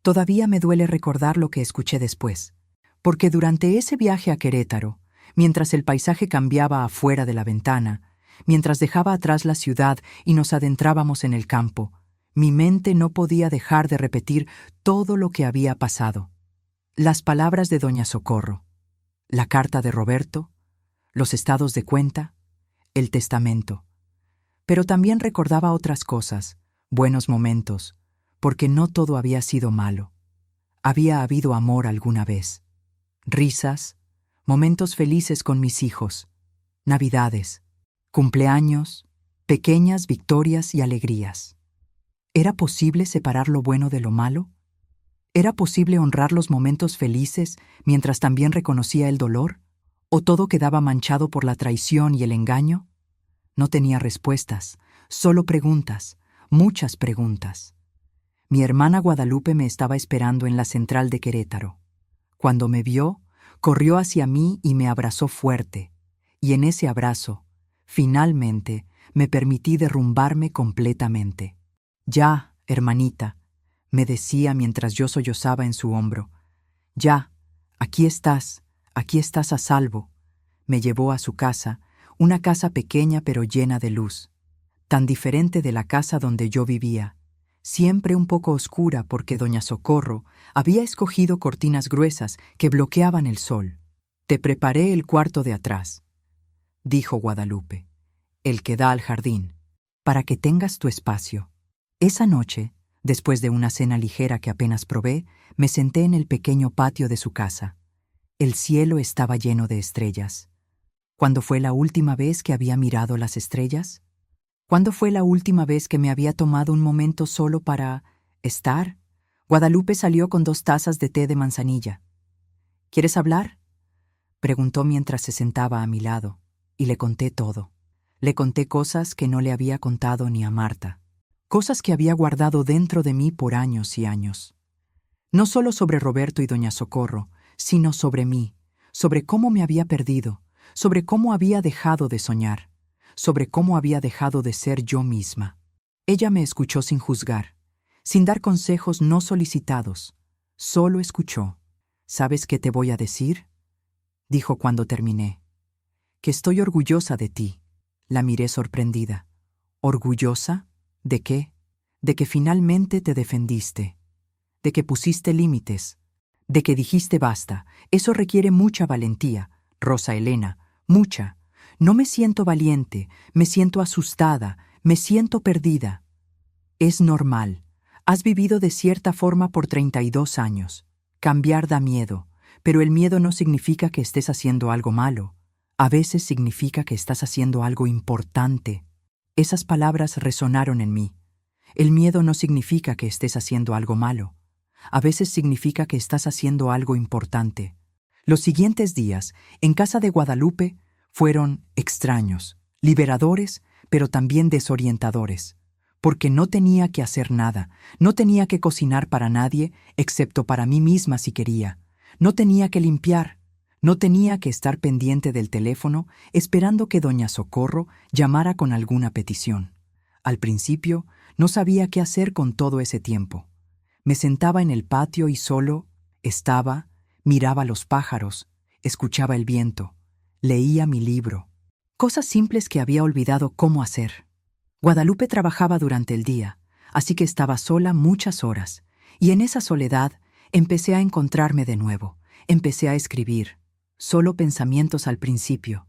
Todavía me duele recordar lo que escuché después. Porque durante ese viaje a Querétaro, mientras el paisaje cambiaba afuera de la ventana, mientras dejaba atrás la ciudad y nos adentrábamos en el campo, mi mente no podía dejar de repetir todo lo que había pasado. Las palabras de doña Socorro, la carta de Roberto, los estados de cuenta, el testamento. Pero también recordaba otras cosas, buenos momentos, porque no todo había sido malo. Había habido amor alguna vez. Risas, momentos felices con mis hijos, navidades, cumpleaños, pequeñas victorias y alegrías. ¿Era posible separar lo bueno de lo malo? ¿Era posible honrar los momentos felices mientras también reconocía el dolor? ¿O todo quedaba manchado por la traición y el engaño? No tenía respuestas, solo preguntas, muchas preguntas. Mi hermana Guadalupe me estaba esperando en la central de Querétaro. Cuando me vio, corrió hacia mí y me abrazó fuerte, y en ese abrazo, finalmente, me permití derrumbarme completamente. Ya, hermanita, me decía mientras yo sollozaba en su hombro. Ya, aquí estás a salvo. Me llevó a su casa, una casa pequeña pero llena de luz, tan diferente de la casa donde yo vivía, siempre un poco oscura porque doña Socorro había escogido cortinas gruesas que bloqueaban el sol. Te preparé el cuarto de atrás, dijo Guadalupe, el que da al jardín, para que tengas tu espacio. Esa noche, después de una cena ligera que apenas probé, me senté en el pequeño patio de su casa. El cielo estaba lleno de estrellas. ¿Cuándo fue la última vez que había mirado las estrellas? ¿Cuándo fue la última vez que me había tomado un momento solo para estar? Guadalupe salió con 2 tazas de té de manzanilla. ¿Quieres hablar?, preguntó mientras se sentaba a mi lado, y le conté todo. Le conté cosas que no le había contado ni a Marta. Cosas que había guardado dentro de mí por años y años. No solo sobre Roberto y doña Socorro, sino sobre mí, sobre cómo me había perdido, sobre cómo había dejado de soñar, sobre cómo había dejado de ser yo misma. Ella me escuchó sin juzgar, sin dar consejos no solicitados. Solo escuchó. ¿Sabes qué te voy a decir?, dijo cuando terminé. Que estoy orgullosa de ti. La miré sorprendida. ¿Orgullosa? ¿De qué? De que finalmente te defendiste, de que pusiste límites, de que dijiste basta. Eso requiere mucha valentía, Rosa Elena, mucha. No me siento valiente, me siento asustada, me siento perdida. Es normal. Has vivido de cierta forma por 32 años. Cambiar da miedo, pero el miedo no significa que estés haciendo algo malo. A veces significa que estás haciendo algo importante. Esas palabras resonaron en mí. El miedo no significa que estés haciendo algo malo. A veces significa que estás haciendo algo importante. Los siguientes días, en casa de Guadalupe, fueron extraños, liberadores, pero también desorientadores. Porque no tenía que hacer nada, no tenía que cocinar para nadie, excepto para mí misma si quería. No tenía que limpiar, no tenía que estar pendiente del teléfono esperando que doña Socorro llamara con alguna petición. Al principio, no sabía qué hacer con todo ese tiempo. Me sentaba en el patio y solo estaba, miraba los pájaros, escuchaba el viento, leía mi libro. Cosas simples que había olvidado cómo hacer. Guadalupe trabajaba durante el día, así que estaba sola muchas horas, y en esa soledad empecé a encontrarme de nuevo, empecé a escribir, solo pensamientos al principio,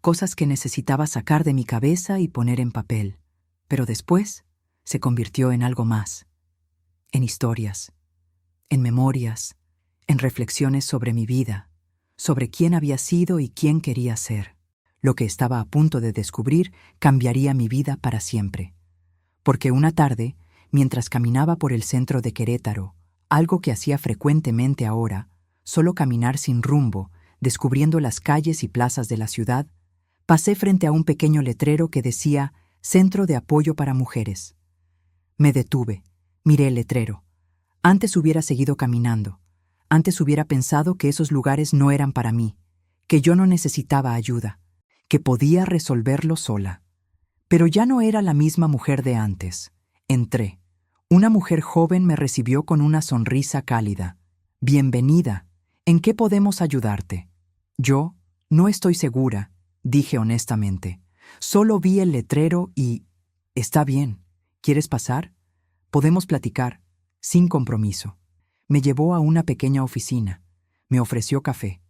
cosas que necesitaba sacar de mi cabeza y poner en papel, pero después se convirtió en algo más, en historias, en memorias, en reflexiones sobre mi vida, sobre quién había sido y quién quería ser. Lo que estaba a punto de descubrir cambiaría mi vida para siempre. Porque una tarde, mientras caminaba por el centro de Querétaro, algo que hacía frecuentemente ahora, solo caminar sin rumbo, descubriendo las calles y plazas de la ciudad, pasé frente a un pequeño letrero que decía Centro de Apoyo para Mujeres. Me detuve, miré el letrero. Antes hubiera seguido caminando. Antes hubiera pensado que esos lugares no eran para mí, que yo no necesitaba ayuda, que podía resolverlo sola. Pero ya no era la misma mujer de antes. Entré. Una mujer joven me recibió con una sonrisa cálida. Bienvenida. ¿En qué podemos ayudarte? Yo no estoy segura, dije honestamente. Solo vi el letrero y... Está bien. ¿Quieres pasar? Podemos platicar, sin compromiso. Me llevó a una pequeña oficina. Me ofreció café.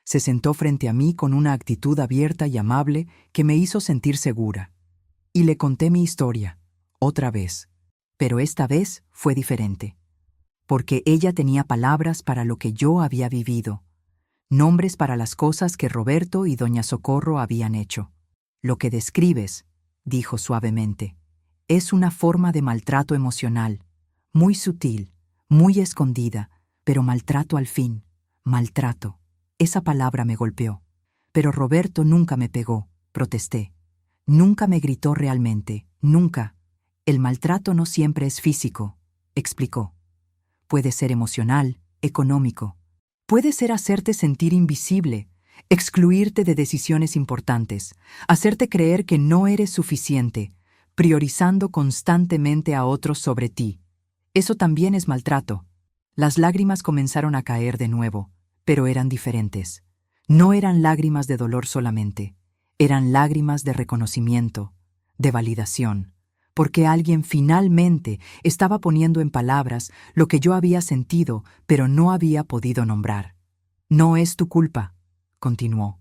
Se sentó frente a mí con una actitud abierta y amable que me hizo sentir segura. Y le conté mi historia, otra vez. Pero esta vez fue diferente. Porque ella tenía palabras para lo que yo había vivido. Nombres para las cosas que Roberto y doña Socorro habían hecho. Lo que describes, dijo suavemente, es una forma de maltrato emocional, muy sutil, muy escondida, pero maltrato al fin, maltrato. Esa palabra me golpeó. Pero Roberto nunca me pegó, protesté. Nunca me gritó realmente, nunca. El maltrato no siempre es físico, explicó. Puede ser emocional, económico. Puede ser hacerte sentir invisible, excluirte de decisiones importantes, hacerte creer que no eres suficiente, priorizando constantemente a otros sobre ti. Eso también es maltrato. Las lágrimas comenzaron a caer de nuevo, pero eran diferentes. No eran lágrimas de dolor solamente, eran lágrimas de reconocimiento, de validación, porque alguien finalmente estaba poniendo en palabras lo que yo había sentido, pero no había podido nombrar. No es tu culpa, continuó.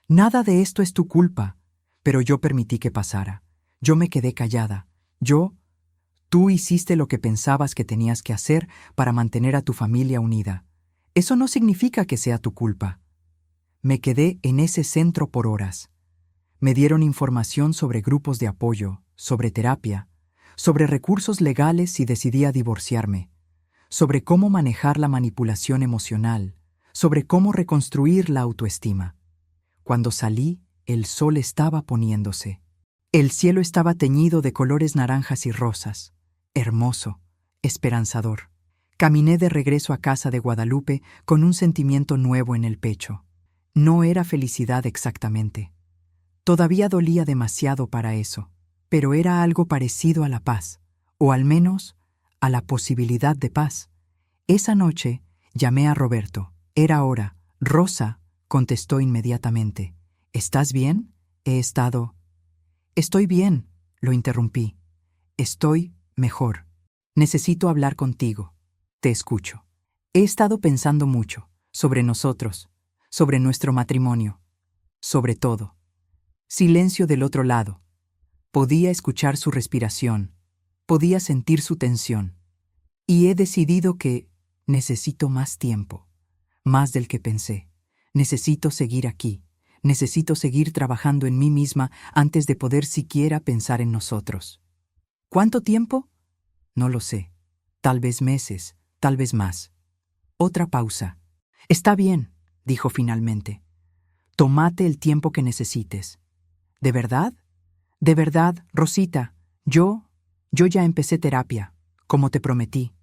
Nada de esto es tu culpa, pero yo permití que pasara. Yo me quedé callada. Tú hiciste lo que pensabas que tenías que hacer para mantener a tu familia unida. Eso no significa que sea tu culpa. Me quedé en ese centro por horas. Me dieron información sobre grupos de apoyo, sobre terapia, sobre recursos legales si decidía divorciarme, sobre cómo manejar la manipulación emocional, sobre cómo reconstruir la autoestima. Cuando salí, el sol estaba poniéndose. El cielo estaba teñido de colores naranjas y rosas. Hermoso, esperanzador. Caminé de regreso a casa de Guadalupe con un sentimiento nuevo en el pecho. No era felicidad exactamente. Todavía dolía demasiado para eso, pero era algo parecido a la paz, o al menos a la posibilidad de paz. Esa noche llamé a Roberto. Era hora. Rosa, contestó inmediatamente. ¿Estás bien? He estado... Estoy bien, lo interrumpí. Estoy mejor. Necesito hablar contigo. Te escucho. He estado pensando mucho, sobre nosotros, sobre nuestro matrimonio, sobre todo. Silencio del otro lado. Podía escuchar su respiración, podía sentir su tensión. Y he decidido que necesito más tiempo, más del que pensé. Necesito seguir aquí, necesito seguir trabajando en mí misma antes de poder siquiera pensar en nosotros. ¿Cuánto tiempo? No lo sé. Tal vez meses, tal vez más. Otra pausa. Está bien, dijo finalmente. Tómate el tiempo que necesites. ¿De verdad? De verdad, Rosita, yo ya empecé terapia, como te prometí.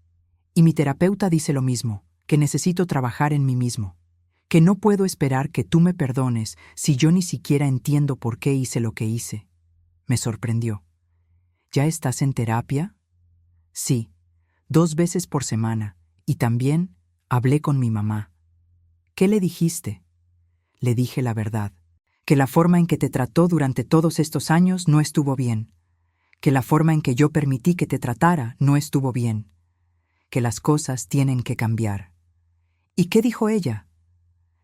Y mi terapeuta dice lo mismo, que necesito trabajar en mí mismo, que no puedo esperar que tú me perdones si yo ni siquiera entiendo por qué hice lo que hice. Me sorprendió. ¿Ya estás en terapia? Sí, 2 veces por semana, y también hablé con mi mamá. ¿Qué le dijiste? Le dije la verdad, que la forma en que te trató durante todos estos años no estuvo bien, que la forma en que yo permití que te tratara no estuvo bien, que las cosas tienen que cambiar. ¿Y qué dijo ella?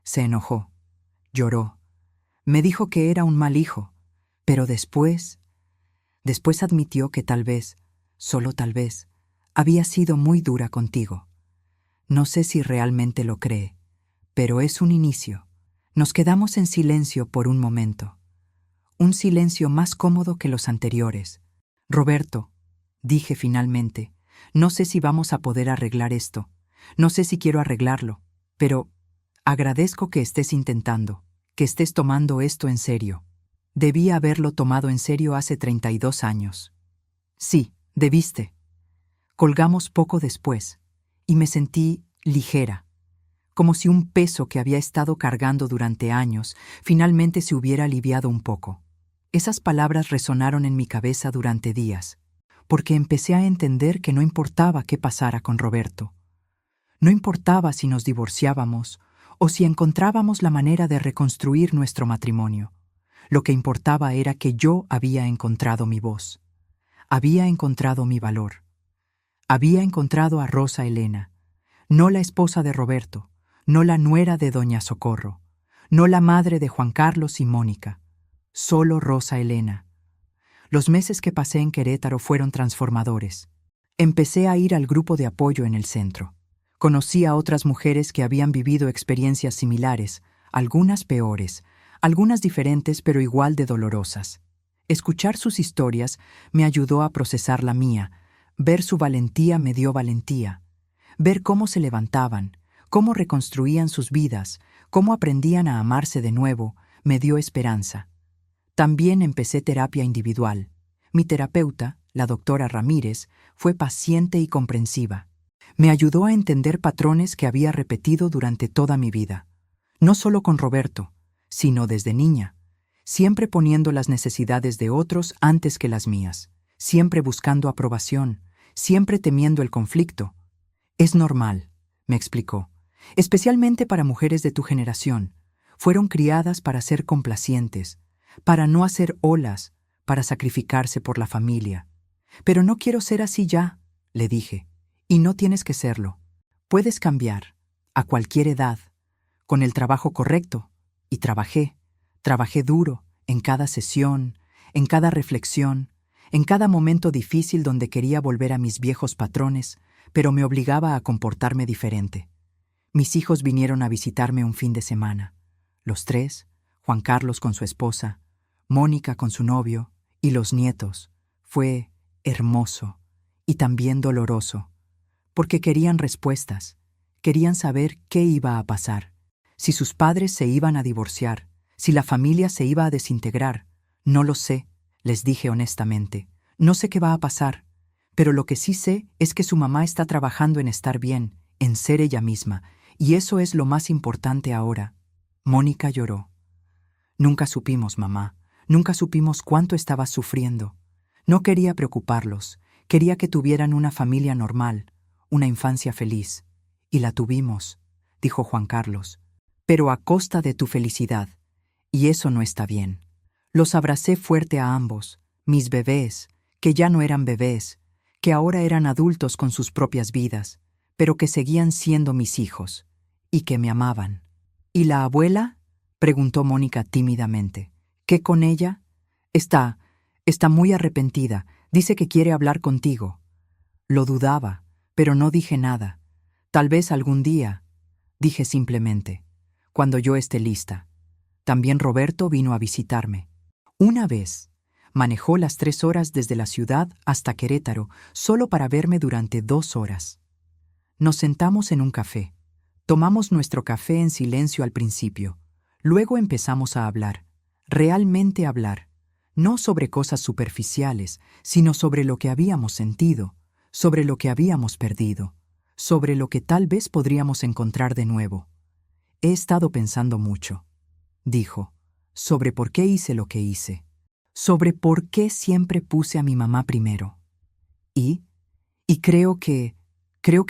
Se enojó, lloró, me dijo que era un mal hijo, pero después admitió que tal vez, solo tal vez, había sido muy dura contigo. No sé si realmente lo cree, pero es un inicio. Nos quedamos en silencio por un momento. Un silencio más cómodo que los anteriores. Roberto, dije finalmente, no sé si vamos a poder arreglar esto. No sé si quiero arreglarlo, pero agradezco que estés intentando, que estés tomando esto en serio. Debí haberlo tomado en serio hace 32 años. Sí, debiste. Colgamos poco después, y me sentí ligera, como si un peso que había estado cargando durante años finalmente se hubiera aliviado un poco. Esas palabras resonaron en mi cabeza durante días, porque empecé a entender que no importaba qué pasara con Roberto. No importaba si nos divorciábamos o si encontrábamos la manera de reconstruir nuestro matrimonio. Lo que importaba era que yo había encontrado mi voz, había encontrado mi valor, había encontrado a Rosa Elena, no la esposa de Roberto, no la nuera de Doña Socorro, no la madre de Juan Carlos y Mónica, solo Rosa Elena. Los meses que pasé en Querétaro fueron transformadores. Empecé a ir al grupo de apoyo en el centro. Conocí a otras mujeres que habían vivido experiencias similares, algunas peores, algunas diferentes pero igual de dolorosas. Escuchar sus historias me ayudó a procesar la mía. Ver su valentía me dio valentía. Ver cómo se levantaban, cómo reconstruían sus vidas, cómo aprendían a amarse de nuevo, me dio esperanza. También empecé terapia individual. Mi terapeuta, la doctora Ramírez, fue paciente y comprensiva. Me ayudó a entender patrones que había repetido durante toda mi vida. No solo con Roberto, sino desde niña. Siempre poniendo las necesidades de otros antes que las mías. Siempre buscando aprobación. Siempre temiendo el conflicto. Es normal, me explicó. Especialmente para mujeres de tu generación. Fueron criadas para ser complacientes, para no hacer olas, para sacrificarse por la familia. Pero no quiero ser así ya, le dije. Y no tienes que serlo. Puedes cambiar, a cualquier edad, con el trabajo correcto. Y trabajé duro, en cada sesión, en cada reflexión, en cada momento difícil donde quería volver a mis viejos patrones, pero me obligaba a comportarme diferente. Mis hijos vinieron a visitarme un fin de semana. Los 3, Juan Carlos con su esposa, Mónica con su novio, y los nietos. Fue hermoso y también doloroso, porque querían respuestas, querían saber qué iba a pasar, si sus padres se iban a divorciar, si la familia se iba a desintegrar. No lo sé, les dije honestamente. No sé qué va a pasar, pero lo que sí sé es que su mamá está trabajando en estar bien, en ser ella misma, y eso es lo más importante ahora. Mónica lloró. Nunca supimos, mamá, nunca supimos cuánto estabas sufriendo. No quería preocuparlos, quería que tuvieran una familia normal, una infancia feliz. Y la tuvimos, dijo Juan Carlos, pero a costa de tu felicidad. Y eso no está bien. Los abracé fuerte a ambos, mis bebés, que ya no eran bebés, que ahora eran adultos con sus propias vidas. pero que seguían siendo mis hijos, y que me amaban. ¿Y la abuela?, preguntó Mónica tímidamente. ¿Qué con ella? Está muy arrepentida. Dice que quiere hablar contigo. Lo dudaba, pero no dije nada. Tal vez algún día, dije simplemente, cuando yo esté lista. También Roberto vino a visitarme. Una vez, manejó las 3 horas desde la ciudad hasta Querétaro, solo para verme durante 2 horas. Nos sentamos en un café. Tomamos nuestro café en silencio al principio. Luego empezamos a hablar, realmente hablar, no sobre cosas superficiales, sino sobre lo que habíamos sentido, sobre lo que habíamos perdido, sobre lo que tal vez podríamos encontrar de nuevo. He estado pensando mucho, dijo, sobre por qué hice lo que hice, sobre por qué siempre puse a mi mamá primero. Y creo que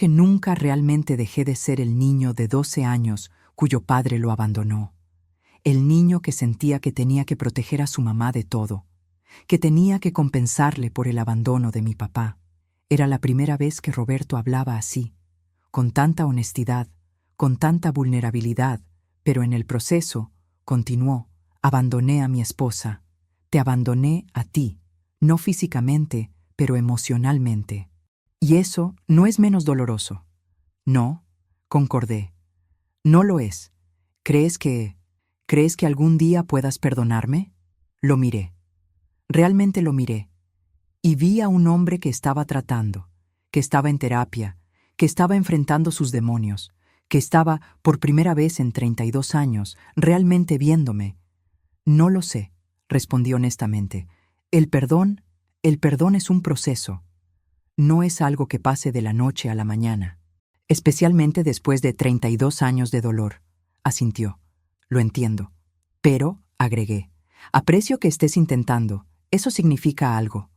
nunca realmente dejé de ser el niño de 12 años cuyo padre lo abandonó. El niño que sentía que tenía que proteger a su mamá de todo, que tenía que compensarle por el abandono de mi papá. Era la primera vez que Roberto hablaba así, con tanta honestidad, con tanta vulnerabilidad, pero en el proceso, continuó, abandoné a mi esposa, te abandoné a ti, no físicamente, pero emocionalmente. Y eso no es menos doloroso. No, concordé. No lo es. ¿Crees que algún día puedas perdonarme? Lo miré. Realmente lo miré. Y vi a un hombre que estaba tratando, que estaba en terapia, que estaba enfrentando sus demonios, que estaba, por primera vez en 32 años, realmente viéndome. No lo sé, respondí honestamente. El perdón es un proceso. No es algo que pase de la noche a la mañana. Especialmente después de 32 años de dolor, asintió. Lo entiendo. Pero, agregué, aprecio que estés intentando. Eso significa algo.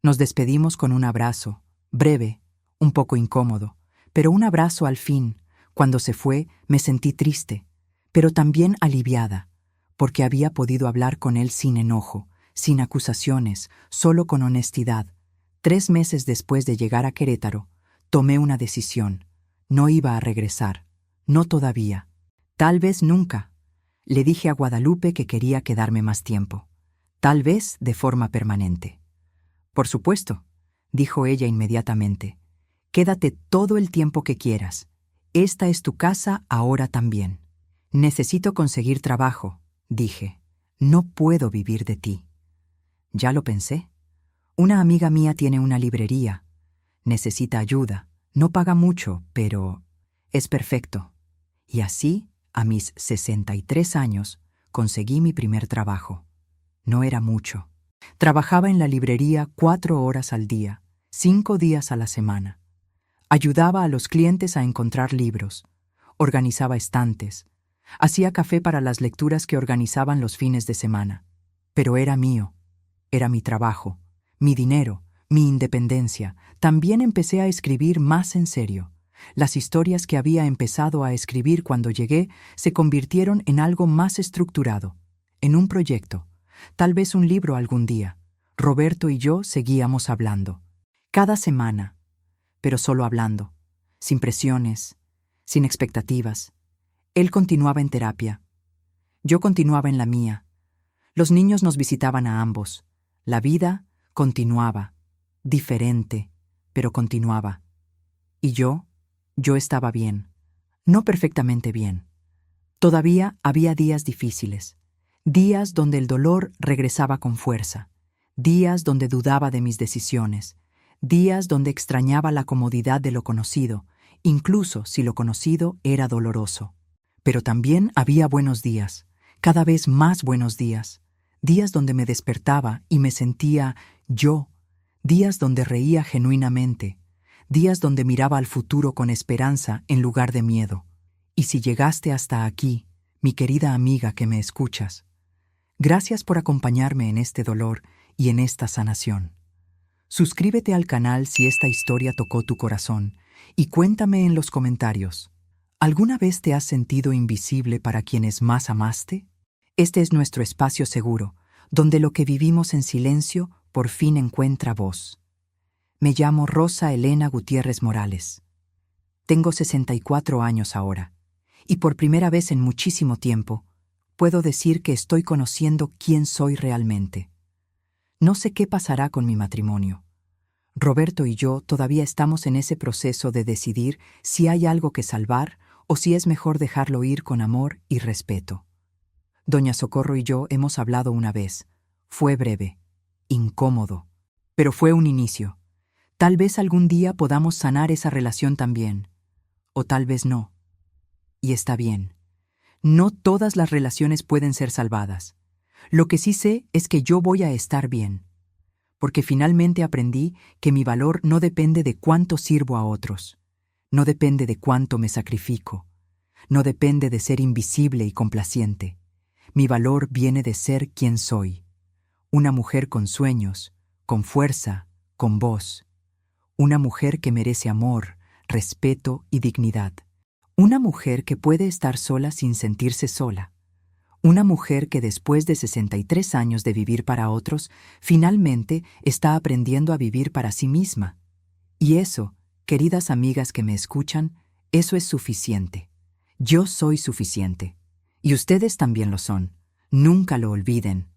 Nos despedimos con un abrazo, breve, un poco incómodo, pero un abrazo al fin. Cuando se fue, me sentí triste, pero también aliviada, porque había podido hablar con él sin enojo, sin acusaciones, solo con honestidad. 3 meses después de llegar a Querétaro, tomé una decisión. No iba a regresar. No todavía. Tal vez nunca. Le dije a Guadalupe que quería quedarme más tiempo. Tal vez de forma permanente. Por supuesto, dijo ella inmediatamente. Quédate todo el tiempo que quieras. Esta es tu casa ahora también. Necesito conseguir trabajo, dije. No puedo vivir de ti. Ya lo pensé. Una amiga mía tiene una librería. Necesita ayuda. No paga mucho, pero es perfecto. Y así, a mis 63 años, conseguí mi primer trabajo. No era mucho. Trabajaba en la librería 4 horas al día, 5 días a la semana. Ayudaba a los clientes a encontrar libros. Organizaba estantes. Hacía café para las lecturas que organizaban los fines de semana. Pero era mío. Era mi trabajo, mi dinero, mi independencia. También empecé a escribir más en serio. Las historias que había empezado a escribir cuando llegué se convirtieron en algo más estructurado, en un proyecto, tal vez un libro algún día. Roberto y yo seguíamos hablando. Cada semana, pero solo hablando, sin presiones, sin expectativas. Él continuaba en terapia. Yo continuaba en la mía. Los niños nos visitaban a ambos. La vida continuaba, diferente, pero continuaba. Y yo estaba bien, no perfectamente bien. Todavía había días difíciles, días donde el dolor regresaba con fuerza, días donde dudaba de mis decisiones, días donde extrañaba la comodidad de lo conocido, incluso si lo conocido era doloroso. Pero también había buenos días, cada vez más buenos días, días donde me despertaba y me sentía yo, días donde reía genuinamente, días donde miraba al futuro con esperanza en lugar de miedo. Y si llegaste hasta aquí, mi querida amiga que me escuchas, gracias por acompañarme en este dolor y en esta sanación. Suscríbete al canal si esta historia tocó tu corazón y cuéntame en los comentarios, ¿alguna vez te has sentido invisible para quienes más amaste? Este es nuestro espacio seguro, donde lo que vivimos en silencio por fin encuentra voz. Me llamo Rosa Elena Gutiérrez Morales. Tengo 64 años ahora, y por primera vez en muchísimo tiempo, puedo decir que estoy conociendo quién soy realmente. No sé qué pasará con mi matrimonio. Roberto y yo todavía estamos en ese proceso de decidir si hay algo que salvar o si es mejor dejarlo ir con amor y respeto. Doña Socorro y yo hemos hablado una vez. Fue breve, incómodo, pero fue un inicio. Tal vez algún día podamos sanar esa relación también, o tal vez no. Y está bien. No todas las relaciones pueden ser salvadas. Lo que sí sé es que yo voy a estar bien, porque finalmente aprendí que mi valor no depende de cuánto sirvo a otros, no depende de cuánto me sacrifico, no depende de ser invisible y complaciente. Mi valor viene de ser quien soy, una mujer con sueños, con fuerza, con voz, una mujer que merece amor, respeto y dignidad, una mujer que puede estar sola sin sentirse sola, una mujer que después de 63 años de vivir para otros, finalmente está aprendiendo a vivir para sí misma. Y eso, queridas amigas que me escuchan, eso es suficiente. Yo soy suficiente. Y ustedes también lo son. Nunca lo olviden.